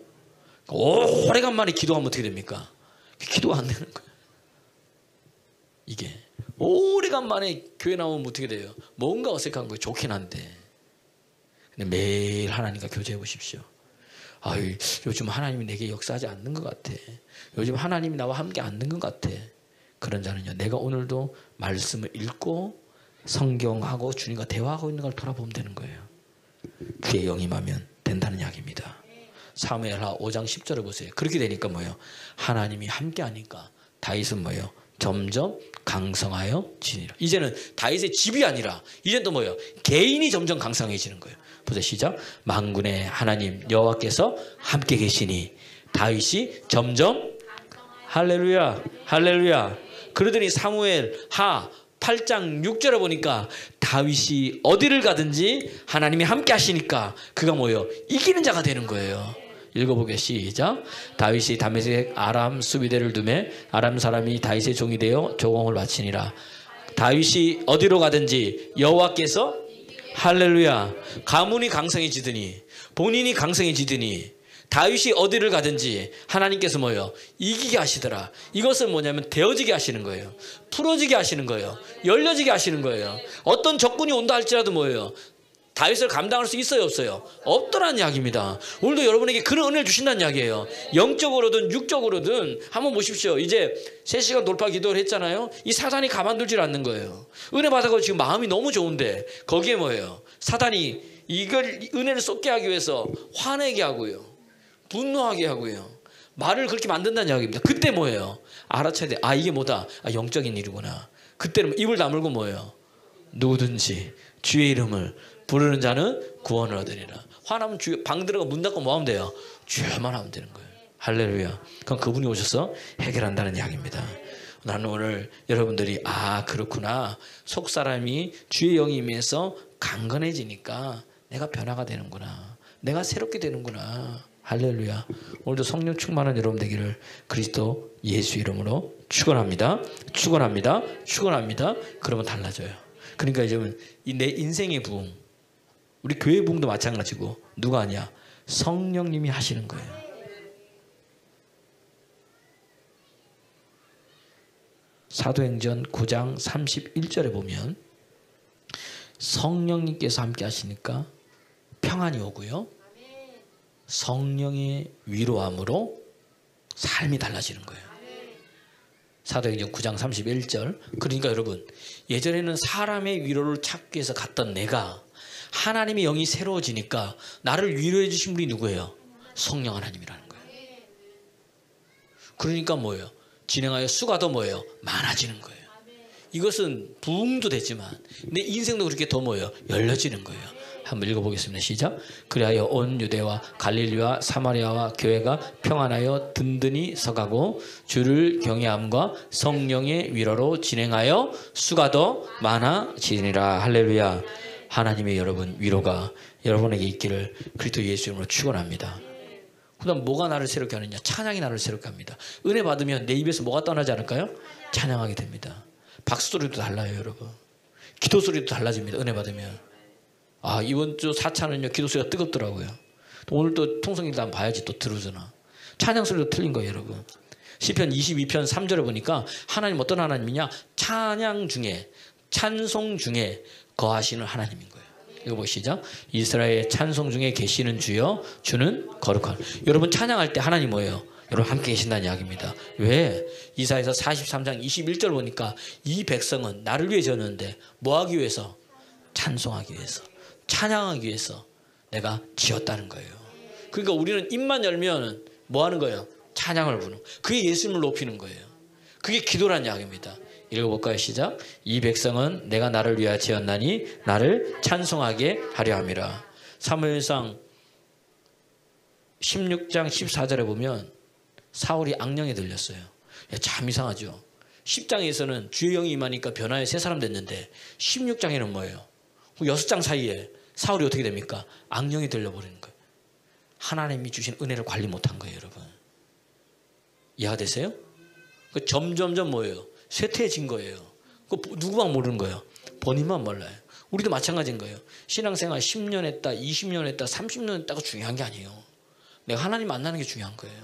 [SPEAKER 1] 오래간만에 기도하면 어떻게 됩니까? 기도가 안 되는 거예요. 이게 오래간만에 교회 나오면 어떻게 돼요? 뭔가 어색한 거예요. 좋긴 한데 근데 매일 하나님과 교제해 보십시오. 요즘 하나님이 내게 역사하지 않는 것 같아. 요즘 하나님이 나와 함께 않는 것 같아. 그런 자는요, 내가 오늘도 말씀을 읽고 성경하고 주님과 대화하고 있는 걸 돌아보면 되는 거예요. 그의 영이 임하면 된다는 이야기입니다. 사무엘하 5장 10절을 보세요. 그렇게 되니까 뭐예요? 하나님이 함께 하니까 다윗은 뭐예요? 점점 강성하여 지니라. 이제는 다윗의 집이 아니라 이제는 또 뭐예요? 개인이 점점 강성해지는 거예요. 보세요. 시작. 만군의 하나님 여호와께서 함께 계시니 다윗이 점점 할렐루야 할렐루야. 그러더니 사무엘 하 8장 6절에 보니까 다윗이 어디를 가든지 하나님이 함께 하시니까 그가 뭐예요? 이기는 자가 되는 거예요. 읽어보게. 시작. 다윗이 다메섹 아람 수비대를 두매 아람 사람이 다윗의 종이 되어 조공을 바치니라. 다윗이 어디로 가든지 여호와께서 할렐루야. 가문이 강성해지더니 본인이 강성해지더니 다윗이 어디를 가든지 하나님께서 뭐예요? 이기게 하시더라. 이것은 뭐냐면 되어지게 하시는 거예요. 풀어지게 하시는 거예요. 열려지게 하시는 거예요. 어떤 적군이 온다 할지라도 뭐예요? 다윗을 감당할 수 있어요, 없어요? 없더라는 이야기입니다. 오늘도 여러분에게 그런 은혜를 주신다는 이야기예요. 영적으로든 육적으로든 한번 보십시오. 이제 3시간 돌파 기도를 했잖아요. 이 사단이 가만두질 않는 거예요. 은혜 받아가지고 지금 마음이 너무 좋은데 거기에 뭐예요? 사단이 이걸 은혜를 쏟게 하기 위해서 화내게 하고요. 분노하게 하고요. 말을 그렇게 만든다는 이야기입니다. 그때 뭐예요? 알아차야 돼. 이게 뭐다? 영적인 일이구나. 그때는 입을 다물고 뭐예요? 누구든지 주의 이름을 부르는 자는 구원을 얻으리라. 화나면 방 들어가 문 닫고 뭐 하면 돼요? 주여만 하면 되는 거예요. 할렐루야. 그럼 그분이 오셔서 해결한다는 이야기입니다. 나는 오늘 여러분들이 그렇구나. 속사람이 주의 영이 임해서 강건해지니까 내가 변화가 되는구나. 내가 새롭게 되는구나. 할렐루야. 오늘도 성령 충만한 여러분 되기를 그리스도 예수 이름으로 축원합니다. 축원합니다. 축원합니다. 그러면 달라져요. 그러니까 이제 내 인생의 부흥, 우리 교회 부흥도 마찬가지고 누가 하냐? 성령님이 하시는 거예요. 사도행전 9장 31절에 보면 성령님께서 함께 하시니까 평안이 오고요. 성령의 위로함으로 삶이 달라지는 거예요. 사도행전 9장 31절. 그러니까 여러분, 예전에는 사람의 위로를 찾기 위해서 갔던 내가 하나님의 영이 새로워지니까 나를 위로해 주신 분이 누구예요? 성령 하나님이라는 거예요. 그러니까 뭐예요? 진행하여 수가 더 뭐예요? 많아지는 거예요. 이것은 부흥도 되지만 내 인생도 그렇게 더 뭐예요? 열려지는 거예요. 한번 읽어보겠습니다. 시작. 그리하여 온 유대와 갈릴리와 사마리아와 교회가 평안하여 든든히 서가고 주를 경외함과 성령의 위로로 진행하여 수가 더 많아지니라. 할렐루야. 하나님의 여러분 위로가 여러분에게 있기를 그리스도 예수 이름으로 축원합니다. 그다음 뭐가 나를 새롭게 하느냐? 찬양이 나를 새롭게 합니다. 은혜 받으면 내 입에서 뭐가 떠나지 않을까요? 찬양하게 됩니다. 박수 소리도 달라요, 여러분. 기도 소리도 달라집니다. 은혜 받으면. 아, 이번 주 4차는요 기도 소리가 뜨겁더라고요. 오늘 또 통성기도 한번 봐야지 또 들으잖아. 찬양 소리도 틀린 거예요, 여러분. 시편 22편 3절에 보니까 하나님 어떤 하나님이냐? 찬양 중에, 찬송 중에 거하시는 하나님인 거예요. 이거 보시죠. 이스라엘의 찬송 중에 계시는 주여, 주는 거룩한. 여러분 찬양할 때 하나님 뭐예요? 여러분 함께 계신다는 이야기입니다. 왜? 이사야서 43장 21절 보니까 이 백성은 나를 위해 지었는데 뭐 하기 위해서? 찬송하기 위해서, 찬양하기 위해서 내가 지었다는 거예요. 그러니까 우리는 입만 열면 뭐 하는 거예요? 찬양을 부르는. 그게 예수님을 높이는 거예요. 그게 기도란 이야기입니다. 읽어볼까요? 시작. 이 백성은 내가 나를 위하여 지었나니 나를 찬송하게 하려 함이라. 사무엘상 16장 14절에 보면 사울이 악령에 들렸어요. 참 이상하죠. 10장에서는 주의 영이 임하니까 변화의 새 사람 됐는데 16장에는 뭐예요? 6장 사이에 사울이 어떻게 됩니까? 악령이 들려버리는 거예요. 하나님이 주신 은혜를 관리 못한 거예요, 여러분. 이해가 되세요? 점점점 뭐예요? 쇠퇴해진 거예요. 누구만 모르는 거예요? 본인만 몰라요. 우리도 마찬가지인 거예요. 신앙생활 10년 했다, 20년 했다, 30년 했다가 중요한 게 아니에요. 내가 하나님 만나는 게 중요한 거예요.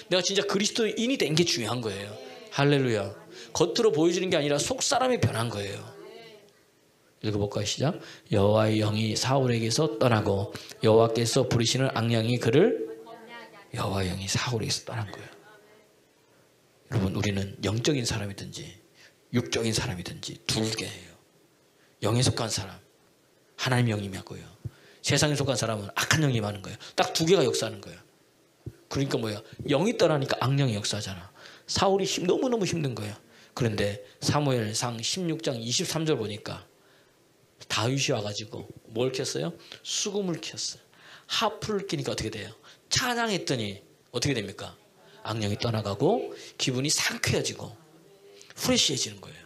[SPEAKER 1] 내가 진짜 그리스도인이 된 게 중요한 거예요. 할렐루야. 겉으로 보여지는 게 아니라 속 사람이 변한 거예요. 읽어볼까요? 시작. 여호와의 영이 사울에게서 떠나고 여호와께서 부르시는 악령이 그를, 여호와의 영이 사울에게서 떠난 거예요. 여러분, 우리는 영적인 사람이든지 육적인 사람이든지 둘 개예요. 영에 속한 사람, 하나님 영이 임하고요. 세상에 속한 사람은 악한 영이 임하는 거예요. 딱 두 개가 역사하는 거예요. 그러니까 뭐야? 영이 떠나니까 악령이 역사하잖아. 사울이 너무너무 힘든 거예요. 그런데 사무엘상 16장 23절 보니까 다윗이 와가지고 뭘 켰어요? 수금을 켰어요. 하프를 끼니까 어떻게 돼요? 찬양했더니 어떻게 됩니까? 악령이 떠나가고 기분이 상쾌해지고 프레시해지는 거예요.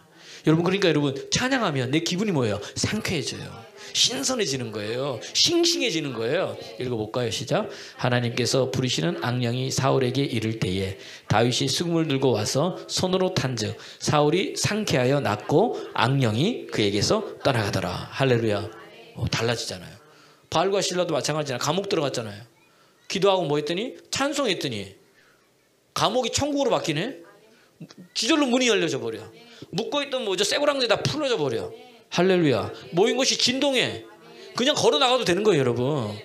[SPEAKER 1] 여러분, 그러니까 여러분 찬양하면 내 기분이 뭐예요? 상쾌해져요. 신선해지는 거예요. 싱싱해지는 거예요. 읽어볼까요? 시작. 하나님께서 부르시는 악령이 사울에게 이를 때에 다윗이 수금을 들고 와서 손으로 탄즉 사울이 상쾌하여 낫고 악령이 그에게서 떠나가더라. 할렐루야. 달라지잖아요. 바알과 실라도 마찬가지잖아요. 감옥 들어갔잖아요. 기도하고 뭐 했더니? 찬송했더니 감옥이 천국으로 바뀌네. 지절로 문이 열려져 버려. 묶어있던 뭐죠? 쇠고랑들이 다 풀어져 버려. 할렐루야. 모인 것이 진동해. 그냥 걸어 나가도 되는 거예요, 여러분.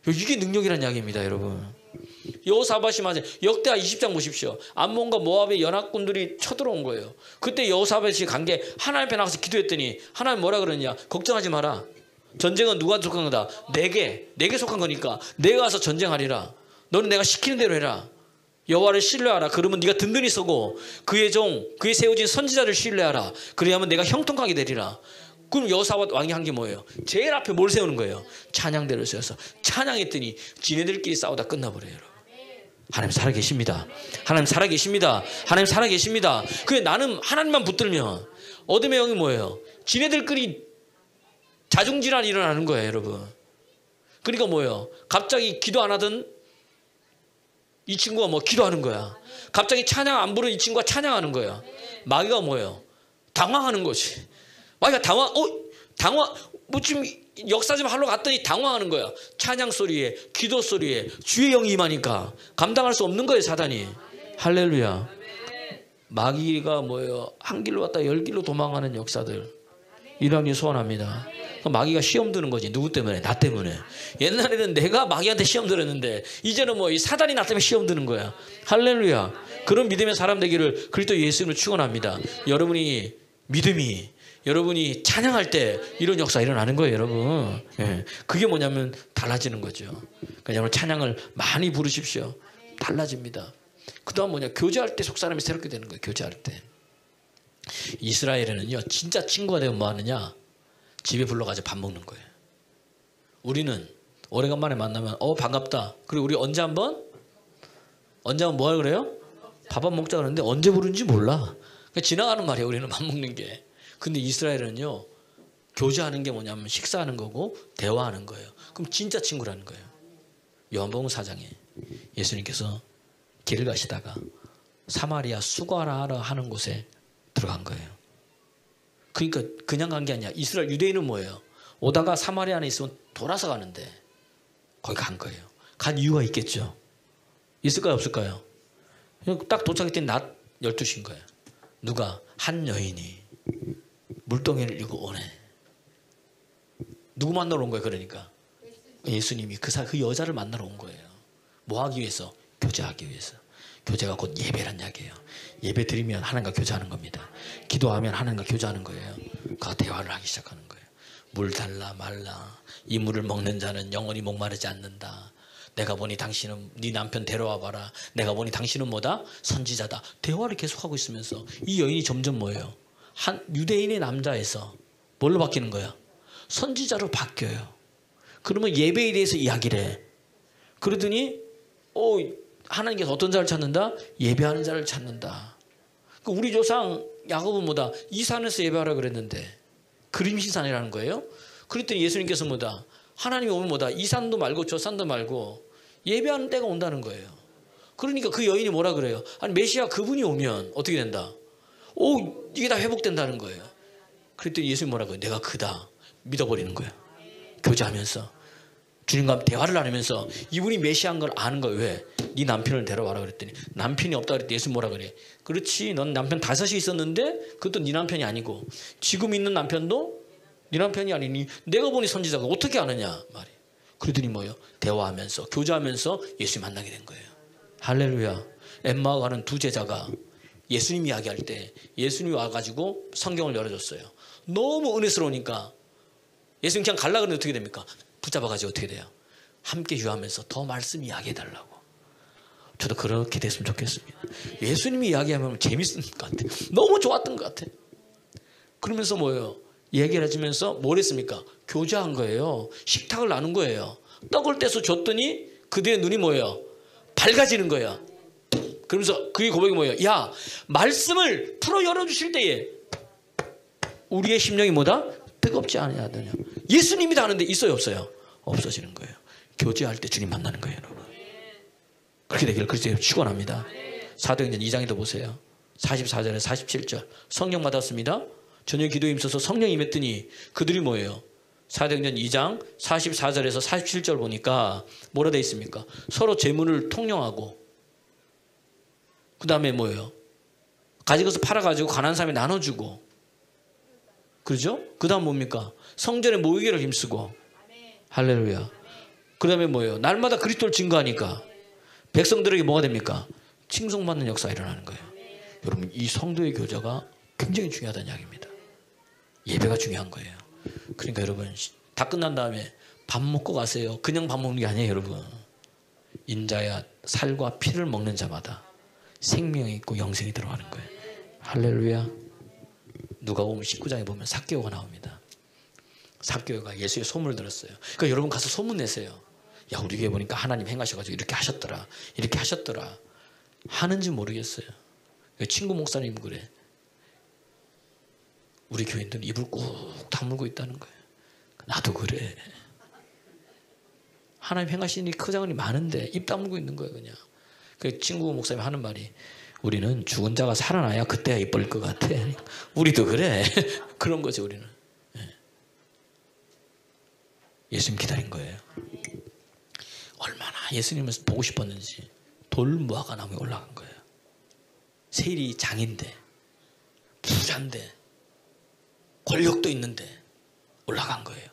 [SPEAKER 1] 이게 능력이라는 이야기입니다, 여러분. 여호사밧이 맞아요. 역대하 20장 보십시오. 암몬과 모압의 연합군들이 쳐들어온 거예요. 그때 여호사밧이 간 게 하나님 앞에 나가서 기도했더니 하나님 뭐라 그러냐? 걱정하지 마라. 전쟁은 누가 속한 거다? 내게 속한 거니까 내가 가서 전쟁하리라. 너는 내가 시키는 대로 해라. 여호와를 신뢰하라. 그러면 네가 든든히 서고 그의 종, 그의 세워진 선지자를 신뢰하라. 그래야만 내가 형통하게 되리라. 그럼 여호사밧 왕이 한 게 뭐예요? 제일 앞에 뭘 세우는 거예요? 찬양대를 세워서 찬양했더니 지네들끼리 싸우다 끝나버려요. 여러분. 하나님 살아계십니다. 하나님 살아계십니다. 하나님 살아계십니다. 그래, 나는 하나님만 붙들면 어둠의 영이 뭐예요? 지네들끼리 자중질환이 일어나는 거예요, 여러분. 그러니까 뭐예요? 갑자기 기도 안 하던 이 친구가 뭐 기도하는 거야. 갑자기 찬양 안 부르는 이 친구가 찬양하는 거야. 마귀가 뭐예요? 당황하는 거지. 마귀가 뭐 지금 역사 좀 하러 갔더니 당황하는 거야. 찬양 소리에, 기도 소리에 주의 영이 임하니까 감당할 수 없는 거예요, 사단이. 할렐루야. 마귀가 뭐예요? 한 길로 왔다 10길로 도망가는 역사들. 이러니 소원합니다. 마귀가 시험 드는 거지. 누구 때문에? 나 때문에. 옛날에는 내가 마귀한테 시험 들었는데 이제는 뭐 이 사단이 나 때문에 시험 드는 거야. 할렐루야. 그런 믿음의 사람 되기를 그리스도 예수님을 축원합니다. 여러분이 믿음이, 여러분이 찬양할 때 이런 역사 일어나는 거예요, 여러분. 예. 그게 뭐냐면 달라지는 거죠. 그러니까 여러분 찬양을 많이 부르십시오. 달라집니다. 그 다음 뭐냐? 교제할 때 속사람이 새롭게 되는 거예요. 교제할 때. 이스라엘에는요, 진짜 친구가 되면 뭐 하느냐? 집에 불러가지고 밥 먹는 거예요. 우리는 오래간만에 만나면 반갑다. 그리고 우리 언제 한번 뭐 하려 그래요? 밥 한 먹자 그러는데 언제 부르는지 몰라. 그러니까 지나가는 말이에요. 우리는 밥 먹는 게. 근데 이스라엘은요, 교제하는 게 뭐냐면 식사하는 거고 대화하는 거예요. 그럼 진짜 친구라는 거예요. 요한복음 4장에 예수님께서 길을 가시다가 사마리아 수가라하러 하는 곳에 들어간 거예요. 그러니까 그냥 간 게 아니야. 이스라엘 유대인은 뭐예요? 오다가 사마리아 안에 있으면 돌아서 가는데 거기 간 거예요. 간 이유가 있겠죠. 있을까요? 없을까요? 딱 도착했더니 낮 12시인 거예요. 누가? 한 여인이 물동이를 들고 오네. 누구 만나러 온 거예요? 그러니까 예수님이 그 여자를 만나러 온 거예요. 뭐 하기 위해서? 교제하기 위해서. 교제가 곧 예배란 이야기예요. 예배 드리면 하나님과 교제하는 겁니다. 기도하면 하나님과 교제하는 거예요. 그 대화를 하기 시작하는 거예요. 물 달라 말라. 이 물을 먹는 자는 영원히 목마르지 않는다. 내가 보니 당신은 네 남편 데려와 봐라. 내가 보니 당신은 뭐다? 선지자다. 대화를 계속하고 있으면서 이 여인이 점점 뭐예요? 한 유대인의 남자에서 뭘로 바뀌는 거야? 선지자로 바뀌어요. 그러면 예배에 대해서 이야기를 해. 그러더니 하나님께서 어떤 자를 찾는다? 예배하는 자를 찾는다. 우리 조상 야곱은 뭐다? 이 산에서 예배하라 그랬는데 그림신산이라는 거예요. 그랬더니 예수님께서 뭐다? 하나님이 오면 뭐다? 이 산도 말고 저 산도 말고 예배하는 때가 온다는 거예요. 그러니까 그 여인이 뭐라 그래요? 아니 메시아 그분이 오면 어떻게 된다? 이게 다 회복된다는 거예요. 그랬더니 예수님이 뭐라 그래요? 내가 그다. 믿어버리는 거예요. 교제하면서 주님과 대화를 나누면서 이분이 메시아인 걸 아는 거예요. 왜? 네 남편을 데려와라 그랬더니 남편이 없다 그랬더니 예수님 뭐라 그래? 그렇지, 넌 남편 5이 있었는데 그것도 네 남편이 아니고 지금 있는 남편도 네 남편이 아니니 내가 보니 선지자가 어떻게 아느냐 말이에요. 그러더니 뭐예요? 대화하면서 교제하면서 예수님 만나게 된 거예요. 할렐루야. 엠마오 가는 두 제자가 예수님 이야기할 때 예수님이 와가지고 성경을 열어줬어요. 너무 은혜스러우니까 예수님 그냥 갈라 그러는데 어떻게 됩니까? 붙잡아가지고 어떻게 돼요? 함께 유하면서 더 말씀 이야기해달라고. 저도 그렇게 됐으면 좋겠습니다. 예수님이 이야기하면 재밌는 것 같아. 너무 좋았던 것 같아. 그러면서 뭐예요? 얘기를 해주면서 뭘 했습니까? 교제한 거예요. 식탁을 나눈 거예요. 떡을 떼서 줬더니 그들의 눈이 뭐예요? 밝아지는 거예요. 그러면서 그의 고백이 뭐예요? 야, 말씀을 풀어 열어주실 때에 우리의 심령이 뭐다? 뜨겁지 않으냐. 예수님이 다 아는데 있어요 없어요? 없어지는 거예요. 교제할 때 주님 만나는 거예요 여러분. 그렇게 되기를 그리스도에 축원합니다. 사도행전 2장에도 보세요. 44절에 47절 성령 받았습니다. 저녁 기도에 있어서 성령이 임했더니 그들이 뭐예요? 사도행전 2장 44절에서 47절 보니까 뭐라 되어 있습니까? 서로 재물을 통용하고 그 다음에 뭐예요? 가진 것을 팔아가지고 가난한 사람에 나눠주고 그렇죠? 그 다음 뭡니까? 성전에 모이기를 힘쓰고 할렐루야. 그 다음에 뭐예요? 날마다 그리스도를 증거하니까 백성들에게 뭐가 됩니까? 칭송받는 역사가 일어나는 거예요. 여러분 이 성도의 교제가 굉장히 중요하다는 이야기입니다. 예배가 중요한 거예요. 그러니까 여러분 다 끝난 다음에 밥 먹고 가세요. 그냥 밥 먹는 게 아니에요 여러분. 인자야 살과 피를 먹는 자마다 생명이 있고 영생이 들어가는 거예요. 할렐루야. 누가복음 19장에 보면 삭개오가 나옵니다. 삭개오가 예수의 소문을 들었어요. 그러니까 여러분 가서 소문 내세요. 야 우리 교회 보니까 하나님 행하셔가지고 이렇게 하셨더라. 이렇게 하셨더라. 하는지 모르겠어요. 친구 목사님 그래. 우리 교인들은 입을 꾹 다물고 있다는 거예요. 나도 그래. 하나님 행하시는 일이 크장이 많은데 입 다물고 있는 거예요 그냥. 그 친구 목사님 하는 말이 우리는 죽은 자가 살아나야 그때야 이쁠 것 같아. 우리도 그래. 그런 거죠 우리는. 예수님 기다린 거예요. 얼마나 예수님을 보고 싶었는지 돌무화과 나무에 올라간 거예요. 세일이 장인데 부자인데 권력도 있는데 올라간 거예요.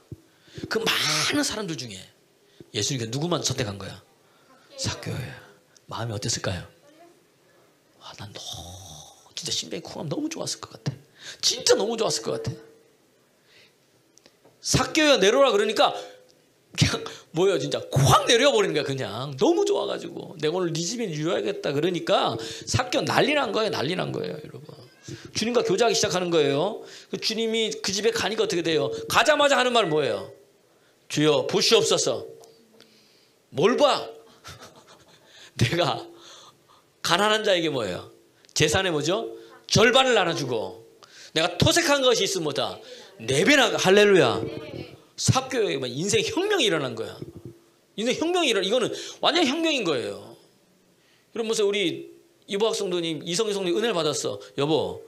[SPEAKER 1] 그 많은 사람들 중에 예수님께서 누구만 선택한 거야? 삭개오야. 마음이 어땠을까요? 난 너무 진짜 심장이 쿵하면 너무 좋았을 것 같아. 진짜 너무 좋았을 것 같아. 삭개오야 내려오라 그러니까 그냥 뭐예요 진짜 콱 내려와 버리는 거야. 그냥 너무 좋아가지고 내가 오늘 네 집에 유해야겠다 그러니까 삭개오 난리 난 거예요. 난리 난 거예요 여러분. 주님과 교제하기 시작하는 거예요. 주님이 그 집에 가니까 어떻게 돼요? 가자마자 하는 말 뭐예요? 주여 보시옵소서. 뭘 봐? 내가 가난한 자에게 뭐예요? 재산의 뭐죠? 절반을 나눠주고 내가 토색한 것이 있으모다 4배나. 할렐루야. 삭개오의 인생 혁명이 일어난 거야. 인생 혁명이 이거는 완전 혁명인 거예요. 여러분 보세요. 우리 이보학 성도님, 이성희 성도님 은혜를 받았어. 여보,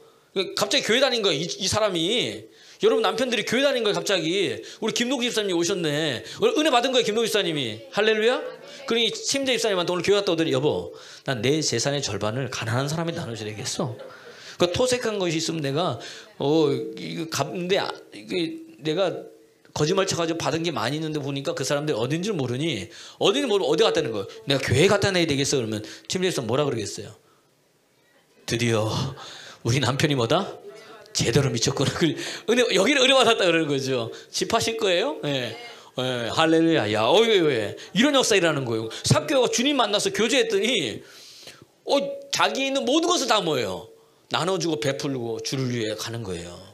[SPEAKER 1] 갑자기 교회 다닌 거야. 이 사람이. 여러분 남편들이 교회 다닌 거예요. 갑자기. 우리 김동기 집사님이 오셨네. 은혜 받은 거예요. 김동기 집사님이. 할렐루야. 그러니 심재 집사님한테 오늘 교회 갔다 오더니 여보, 난 내 재산의 절반을 가난한 사람한테 나눠줘야 되겠어. 그 토색한 것이 있으면 내가 이거 갚는데 내가 거짓말 쳐가지고 받은 게 많이 있는데 보니까 그 사람들이 어딘지 모르니 어디 갔다는 거예요. 내가 교회 갖다 내야 되겠어. 그러면 심재 집사 뭐라 그러겠어요? 드디어 우리 남편이 뭐다? 제대로 미쳤구나. 여기를 은혜 받았다 그러는 거죠. 집하실 거예요? 예. 예. 할렐루야. 야, 왜 이런 역사 일어나는 거예요. 삭개오가 주님 만나서 교제했더니 자기 있는 모든 것을 다 뭐예요? 나눠주고 베풀고 주를 위해 가는 거예요.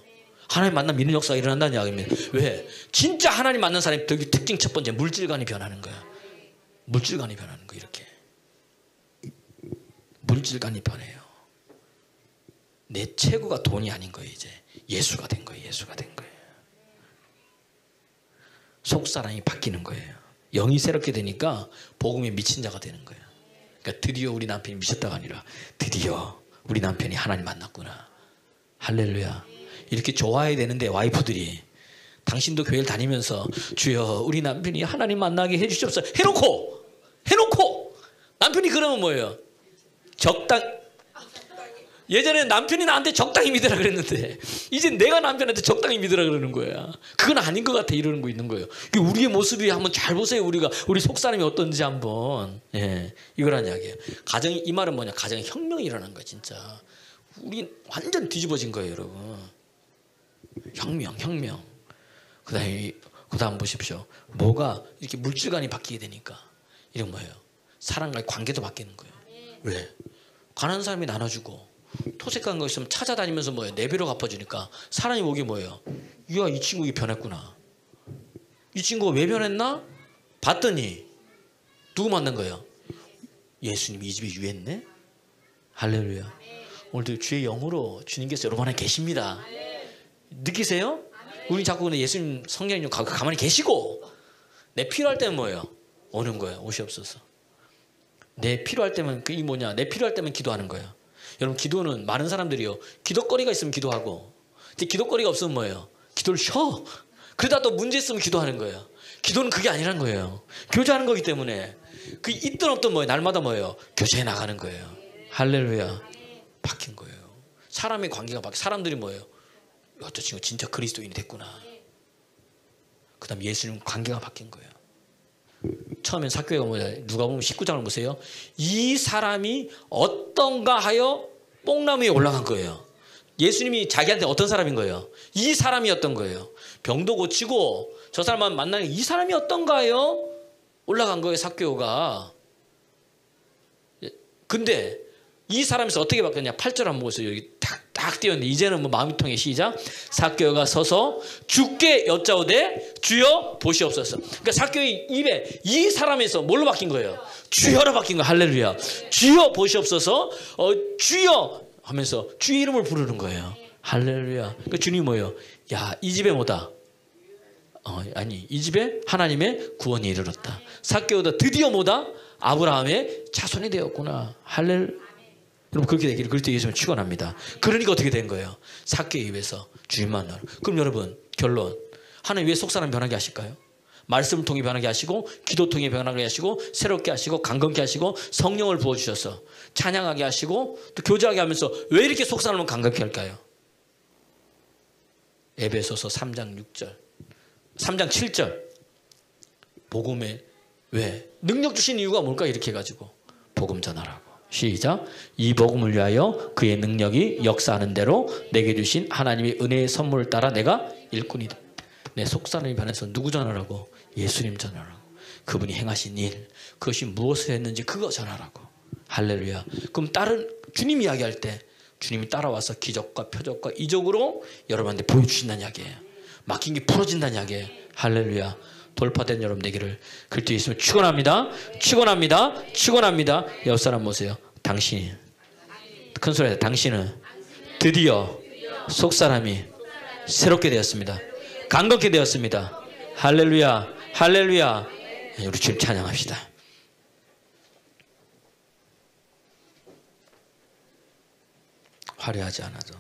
[SPEAKER 1] 하나님 만나면 이런 역사가 일어난다는 이야기입니다. 왜? 진짜 하나님 만난 사람의 특징 첫 번째, 물질관이 변하는 거야. 물질관이 변하는 거. 이렇게 물질관이 변해요. 내 최고가 돈이 아닌 거예요. 이제 예수가 된 거예요. 예수가 된 거예요. 속사람이 바뀌는 거예요. 영이 새롭게 되니까 복음에 미친 자가 되는 거예요. 그러니까 드디어 우리 남편이 미쳤다가 아니라 드디어 우리 남편이 하나님 만났구나. 할렐루야. 이렇게 좋아해야 되는데 와이프들이 당신도 교회를 다니면서 주여 우리 남편이 하나님 만나게 해주시옵소서 해놓고 남편이 그러면 뭐예요? 예전에는 남편이 나한테 적당히 믿으라 그랬는데 이제 내가 남편한테 적당히 믿으라 그러는 거야. 그건 아닌 것 같아. 이러는 거 있는 거예요. 우리의 모습이 한번 잘 보세요. 우리 속사람이 어떤지 한번. 예, 이거란 이야기예요. 이 말은 뭐냐? 가정에 혁명이 일어난 거야. 진짜 우리 완전 뒤집어진 거예요. 여러분. 혁명. 그다음 보십시오. 뭐가 이렇게 물질관이 바뀌게 되니까 이런 뭐예요? 사람과의 관계도 바뀌는 거예요. 왜? 가난한 사람이 나눠주고 토색한 거 있으면 찾아다니면서 뭐예요? 4배로 갚아주니까 사람이 보기 뭐예요? 이야, 이 친구 변했구나. 이 친구가 왜 변했나? 봤더니 누구 만난 거예요? 예수님이 이 집에 유했네? 할렐루야. 오늘도 주의 영으로 주님께서 여러분 안에 계십니다. 느끼세요? 우리 자꾸 근데 예수님 성령님 가만히 계시고 내 필요할 때는 뭐예요? 오는 거예요. 오시옵소서. 내 필요할 때면 그게 뭐냐? 내 필요할 때면 기도하는 거예요. 여러분 기도는 많은 사람들이요. 기도거리가 있으면 기도하고 근데 기도거리가 없으면 뭐예요? 기도를 쉬어. 그러다 또 문제 있으면 기도하는 거예요. 기도는 그게 아니란 거예요. 교제하는 거기 때문에 그 있든 없든 뭐예요? 날마다 뭐예요? 교제해 나가는 거예요. 할렐루야. 바뀐 거예요. 사람의 관계가 바뀌어. 사람들이 뭐예요? 저 친구 진짜 그리스도인이 됐구나. 그 다음 예수님 관계가 바뀐 거예요. 처음엔 삭개오가 뭐냐? 누가 보면 19장을 보세요. 이 사람이 어떤가 하여 뽕나무 위에 올라간 거예요. 예수님이 자기한테 어떤 사람인 거예요? 이 사람이었던 거예요. 병도 고치고 저 사람만 만나니 이 사람이 어떤가 하여 올라간 거예요. 삭개오가. 근데 이 사람에서 어떻게 바뀌었냐? 8절 한번 보세요. 여기 딱 띄었는데 이제는 뭐 마음이 통해. 시작. 삭개오가 서서 주께 여짜오되 주여 보시옵소서. 그러니까 삭개오의 입에 이 사람에서 뭘로 바뀐 거예요? 주여로 바뀐 거예요. 할렐루야. 주여 보시옵소서. 주여 하면서 주의 이름을 부르는 거예요. 할렐루야. 그 주님이 뭐예요? 야, 이 집에 뭐다? 이 집에 하나님의 구원이 이르렀다. 삭개오도 드디어 뭐다? 아브라함의 자손이 되었구나. 할렐루야. 여러분 그렇게 되기를 그리스도 예수님을 축원합니다. 그러니까 어떻게 된 거예요? 삭개오에 입에서 주님 만나러. 그럼 여러분 결론. 하나님 왜 속사람 변하게 하실까요? 말씀을 통해 변하게 하시고 기도 통해 변하게 하시고 새롭게 하시고 강건케 하시고 성령을 부어주셔서 찬양하게 하시고 또 교제하게 하면서 왜 이렇게 속사람을 강건케 할까요? 에베소서 3장 6절 3장 7절 복음에 왜? 능력 주신 이유가 뭘까? 이렇게 해가지고 복음 전하라고. 시작. 이 복음을 위하여 그의 능력이 역사하는 대로 내게 주신 하나님의 은혜의 선물을 따라 내가 일꾼이다. 내 속사람이 변해서 누구 전하라고? 예수님 전하라고. 그분이 행하신 일, 그것이 무엇을 했는지 그거 전하라고. 할렐루야. 그럼 다른 주님 이야기할 때 주님이 따라와서 기적과 표적과 이적으로 여러분한테 보여주신다는 이야기예요. 막힌 게 풀어진다는 이야기예요. 할렐루야. 돌파된 여러분 되기를 그리스도 예수님을 축원합니다. 축원합니다. 축원합니다. 옆 사람 보세요. 당신이 큰 소리에 당신은 드디어 속사람이 새롭게 되었습니다. 강건케 되었습니다. 할렐루야. 할렐루야. 우리 주님 찬양합시다. 화려하지 않아도